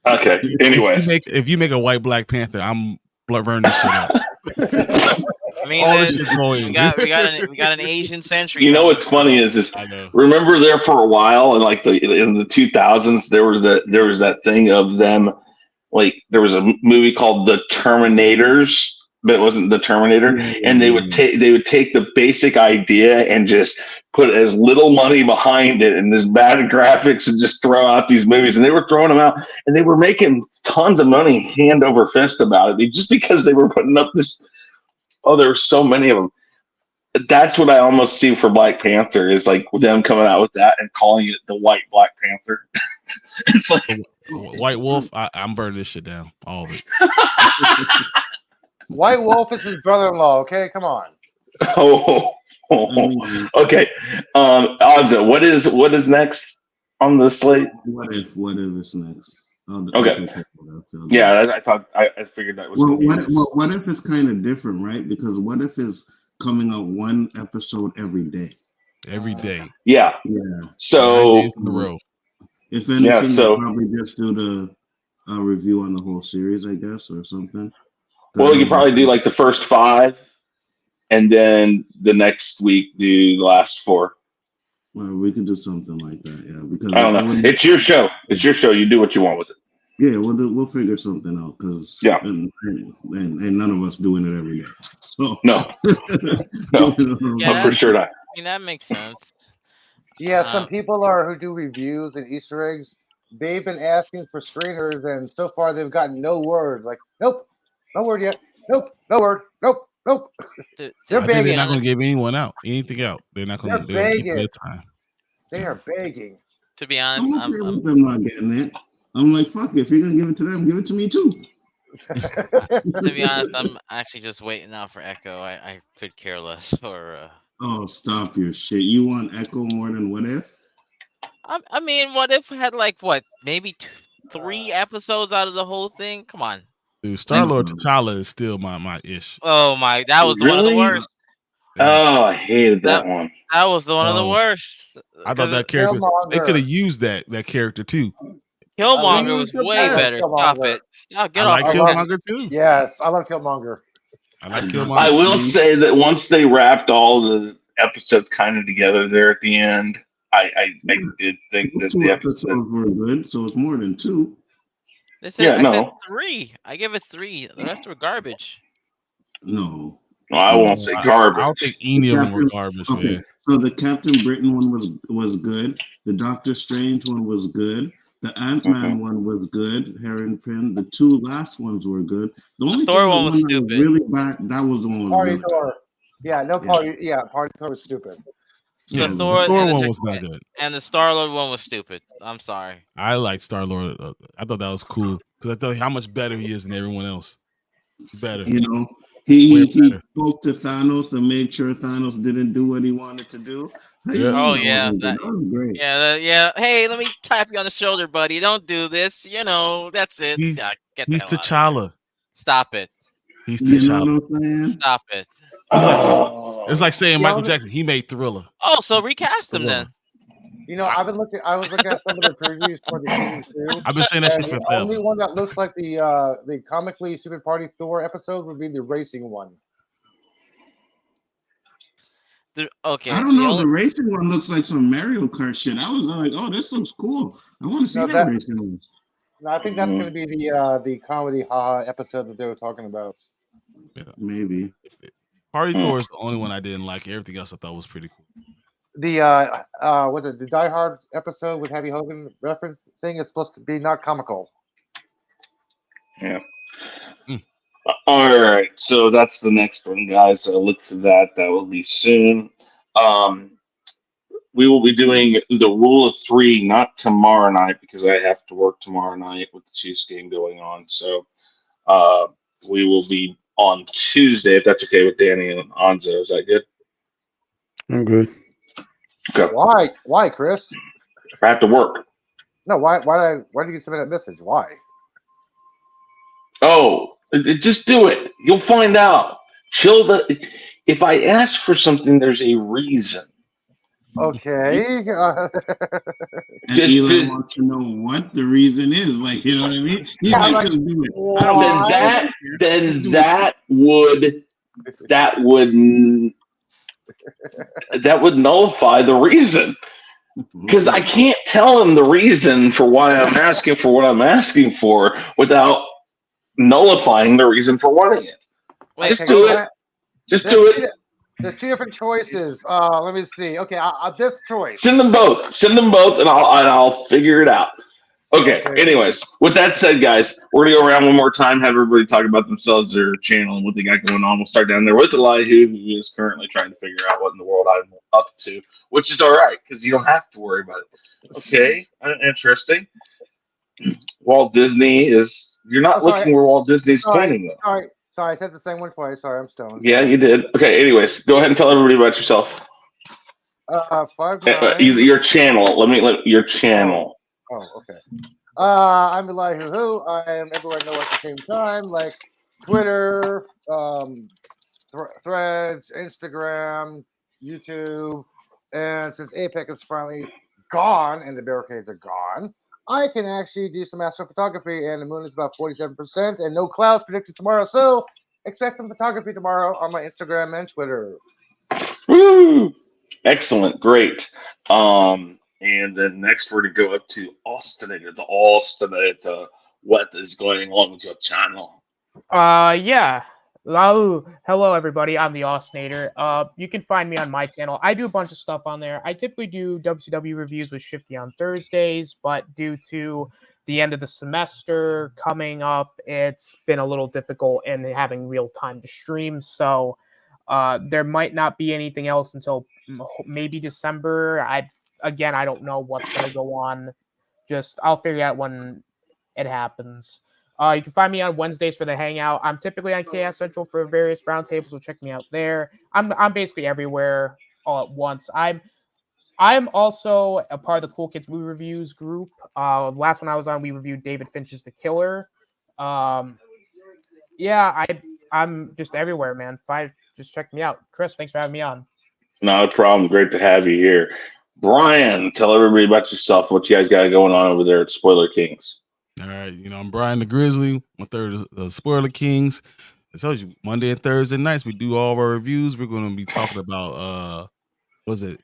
Okay. Anyways,
if you make a white Black Panther, I'm burning this shit up.
I mean,
all this shit going.
We got an Asian century.
You know what's funny is remember there for a while in the 2000s there was that thing of them, like there was a movie called The Terminators, but it wasn't The Terminator, and they would take the basic idea and just put as little money behind it and this bad graphics and just throw out these movies, and they were throwing them out and they were making tons of money hand over fist about it just because they were putting up this. Oh, there were so many of them. That's what I almost see for Black Panther is like them coming out with that and calling it the White Black Panther. It's like
White Wolf. I'm burning this shit down. All of it.
White Wolf is his brother-in-law. Okay, come on.
Okay. Anzo, what is next on the slate?
What if is next?
Okay. Yeah, I figured that was.
What if it's kind of different, right? Because what if is coming out one episode every day.
Every day.
Yeah. So 9 days
in a row.
If anything, we'll probably just do the review on the whole series, I guess, or something.
Well, you probably do like the first 5, and then the next week do the last 4.
Well, we could do something like that, yeah. Because
I don't know. It's your show. You do what you want with it.
Yeah, we'll figure something out because
Yeah.
and none of us doing it every day. So
No,
Yeah,
for sure not.
I mean that makes sense.
Yeah, some people are who do reviews and Easter eggs. They've been asking for screeners, and so far they've gotten no word. Like, nope, no word yet. Nope, no word. Nope, nope.
To
They're
I think they're
begging.
not going to give anything out. They're not going.
They're
They're going to keep
begging.
their time.
They are begging.
to be
I'm
honest,
okay with them not getting it. I'm like, fuck it. If you're gonna give it to them, give it to me too.
to be honest, I'm actually just waiting out for Echo. I could care less for.
Oh, stop your shit. You want Echo more than What If?
I mean, what if we had like maybe 3 episodes out of the whole thing? Come on.
Dude, Star-Lord T'Challa is still my ish.
Oh my, that was one of the
Really?
worst.
Oh, I hated that one.
That was one of the worst.
I thought that character they could have used that character too.
Killmonger was
He's the
way
best.
better. Stop it. Stop. Get
I
off
like
my
Killmonger too.
Yes, I love Killmonger.
I like Killmonger.
I will
too.
say that once they wrapped all the episodes kind of together there at the end, I did think that
Two
the
episodes were good, so it's more than 2.
They said, I said 3. I give it 3. The rest were garbage.
No.
Well, I won't say garbage.
I don't think any of them were garbage,
Okay,
man.
so the Captain Britain one was good. The Doctor Strange one was good. The Ant-Man one was good. Harry Pym. The 2 last ones were good. The only
Thor
thing,
one was
that was
stupid.
really bad, that was the one was
Party
really
Thor. Yeah, no party. Yeah, Party Thor was stupid.
The
Yeah,
Thor,
the Thor
and
one was not good.
And the Star-Lord one was stupid. I'm sorry.
I like Star-Lord. I thought that was cool because I thought how much better he is than everyone else. Better.
You know,
Way
he
better.
spoke to Thanos and made sure Thanos didn't do what he wanted to do.
Yeah.
Oh yeah,
that was great.
yeah. Hey, let me tap you on the shoulder, buddy. Don't do this. That's it.
He-
Yeah, get
He's
the hell out of here.
T'Challa.
Stop it.
He's
You know
T'Challa.
what I'm saying?
Stop it.
It's like saying
Yeah,
Michael Jackson. He made Thriller.
Oh, so recast him then.
I was looking at some of the previews for the season 2.
I've been saying that shit
and
for
the only
forever.
one that looks like the comically stupid Party Thor episode would be the racing one.
Okay.
I don't know. The racing one looks like some Mario Kart shit. I was like, oh, this looks cool. I want to see that racing one.
No, I think that's going to be the comedy haha episode that they were talking about.
Yeah.
Maybe.
Party Thor is the only one I didn't like. Everything else I thought was pretty cool.
The was it the Die Hard episode with Heavy Hogan reference thing is supposed to be not comical.
Yeah. All right, so that's the next one, guys. Look for that. That will be soon. We will be doing the Rule of 3 not tomorrow night because I have to work tomorrow night with the Chiefs game going on. So we will be on Tuesday, if that's okay with Danny and Anzo. Is that good?
I'm good.
Okay.
Why, Chris?
I have to work.
No, why did you submit that message? Why?
Oh, just do it. You'll find out. If I ask for something, there's a reason.
Okay.
And Elon wants to know what the reason is. Like, you know what I mean? He's like, just do it. I don't
Then that would nullify the reason. Because I can't tell him the reason for why I'm asking for what I'm asking for without nullifying the reason for wanting it. Just do it. Just do it.
There's 2 different choices. Let me see. Okay, this choice.
Send them both, and I'll figure it out. Okay. Anyways, with that said, guys, we're gonna go around one more time, have everybody talk about themselves, their channel, and what they got going on. We'll start down there with Elihu, who is currently trying to figure out what in the world I'm up to, which is all right because you don't have to worry about it. Okay, interesting. Walt Disney is. You're not looking where Walt Disney's pointing, though.
Sorry, I said the same one twice. Sorry, I'm stoned.
Yeah, you did. Okay. Anyways, go ahead and tell everybody about yourself.
5'9".
Your channel. Your channel.
Oh, okay. I'm Elihu Who. I am everywhere I know at the same time, like Twitter, Threads, Instagram, YouTube, and since APEC is finally gone and the barricades are gone, I can actually do some astrophotography, and the moon is about 47%, and no clouds predicted tomorrow. So expect some photography tomorrow on my Instagram and Twitter.
Woo! Excellent, great. And then next we're gonna go up to Austinator, the Austinator. what is going on with your channel.
Yeah. Hello everybody. I'm the Osnator. You can find me on my channel. I do a bunch of stuff on there. I typically do WCW reviews with Shifty on Thursdays, but due to the end of the semester coming up, it's been a little difficult in having real time to stream. So there might not be anything else until maybe December. I don't know what's gonna go on. I'll figure out when it happens. You can find me on Wednesdays for the Hangout. I'm typically on Chaos Central for various roundtables, so check me out there. I'm basically everywhere all at once. I'm also a part of the Cool Kids Movie Reviews group. Last one I was on, we reviewed David Finch's The Killer. I'm just everywhere, man. Just check me out. Chris, thanks for having me on.
Not a problem. Great to have you here. Brian, tell everybody about yourself, what you guys got going on over there at Spoiler Kings.
All right, I'm Brian the Grizzly, 1/3 of the Spoiler Kings. I told you, Monday and Thursday nights we do all of our reviews. We're going to be talking about what is it?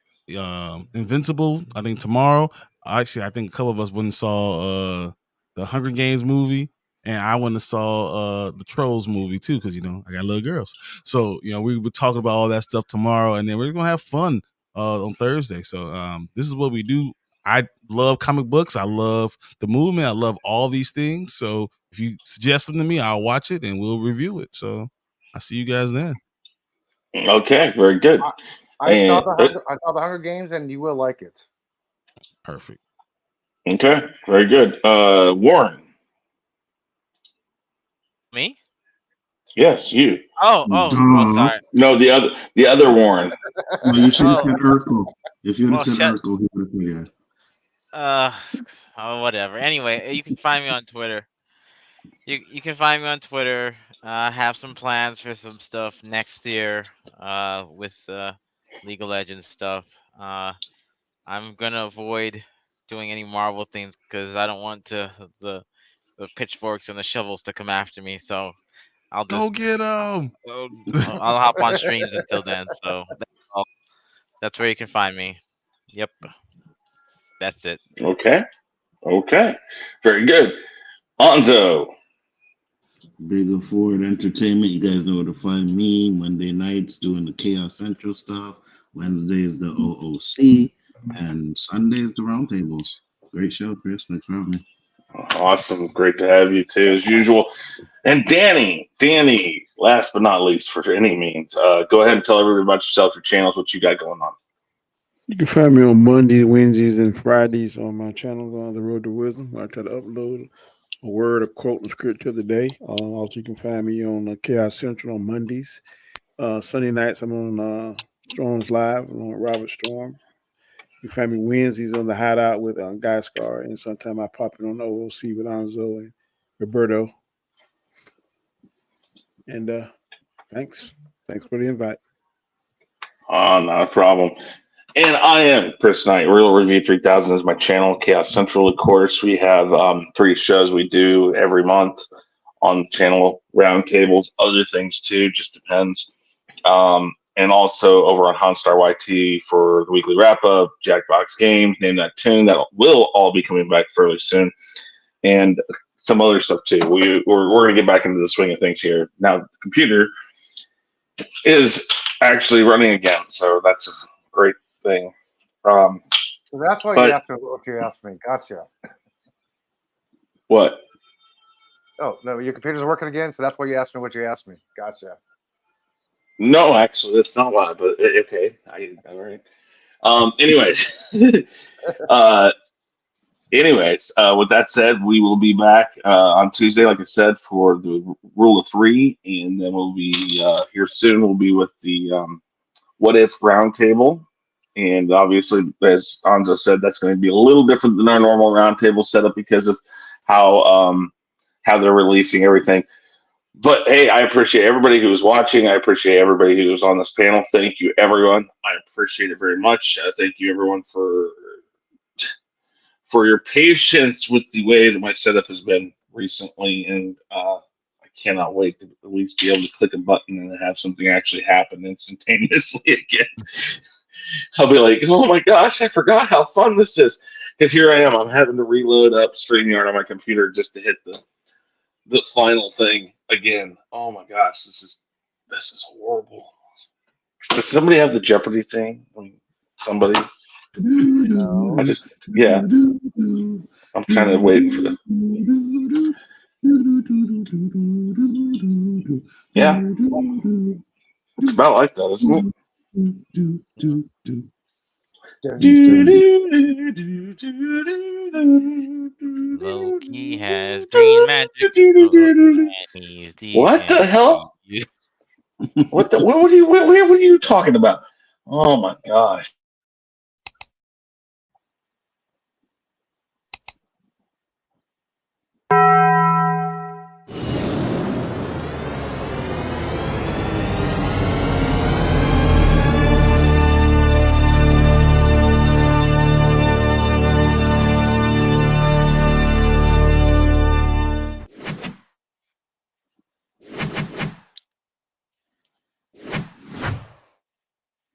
Invincible. I think tomorrow. Actually, I think a couple of us went and saw the Hunger Games movie, and I went and saw the Trolls movie too, because I got little girls. So we were talking about all that stuff tomorrow, and then we're gonna have fun on Thursday. So this is what we do. I love comic books. I love the movement. I love all these things. So if you suggest them to me, I'll watch it and we'll review it. So I'll see you guys then.
Okay, very good.
I saw the Hunger Games, and you will like it.
Perfect.
Okay, very good. Warren.
Me?
Yes, you.
Oh, sorry.
No, the other Warren.
No, you should have said Urkel. If you would have said Urkel, he would have said
Whatever. Anyway, you can find me on Twitter. You can find me on Twitter. Have some plans for some stuff next year with League of Legends stuff. I'm gonna avoid doing any Marvel things because I don't want the pitchforks and the shovels to come after me. So I'll just
go get them.
I'll hop on streams until then. So that's where you can find me. Yep, that's it.
Okay, very good. Anzo.
Bigger Forward Entertainment. You guys know where to find me. Monday nights doing the Chaos Central stuff. Wednesday is the OOC. And Sunday is the Roundtables. Great show, Chris. Thanks for having me.
Awesome. Great to have you too, as usual. And Danny, last but not least for any means, go ahead and tell everybody about yourself, your channels, what you got going on.
You can find me on Mondays, Wednesdays, and Fridays on my channel, on The Road to Wisdom, where I try to upload a word, a quote, and scripture of the day. Also, you can find me on Chaos Central on Mondays. Sunday nights, I'm on Storm's Live. I'm on Robert Storm. You can find me Wednesdays on The Hideout with Guy Scar, and sometimes I pop in on OOC with Anzo and Roberto. And thanks for the invite.
Not a problem. And I am Chris Knight. Real Review 3000 is my channel. Chaos Central, of course. We have 3 shows we do every month on the channel. Roundtables, other things too, just depends. And also over on Honstar YT for the weekly wrap-up, Jackbox Games, Name That Tune. That will all be coming back fairly soon. And some other stuff too. We're going to get back into the swing of things here. Now, the computer is actually running again, so that's a great thing.
So that's why you asked me what you asked me. Gotcha.
What?
Oh, no, your computer's working again, so that's why you asked me what you asked me. Gotcha.
No, actually, that's not why, but okay. All right. Anyways, with that said, we will be back on Tuesday, like I said, for the Rule of 3, and then we'll be here soon. We'll be with the What If Roundtable. And obviously, as Anzo said, that's going to be a little different than our normal roundtable setup because of how they're releasing everything. But hey, I appreciate everybody who was watching. I appreciate everybody who was on this panel. Thank you, everyone. I appreciate it very much. Thank you, everyone, for your patience with the way that my setup has been recently. And I cannot wait to at least be able to click a button and have something actually happen instantaneously again. I'll be like, oh my gosh, I forgot how fun this is. Because here I am. I'm having to reload up StreamYard on my computer just to hit the final thing again. Oh my gosh, this is horrible. Does somebody have the Jeopardy thing? Somebody?
No.
I just I'm kind of waiting for the. Yeah, it's about like that, isn't it?
Loki has green magic. And he's the
What the hell? What are you talking about? Oh my gosh.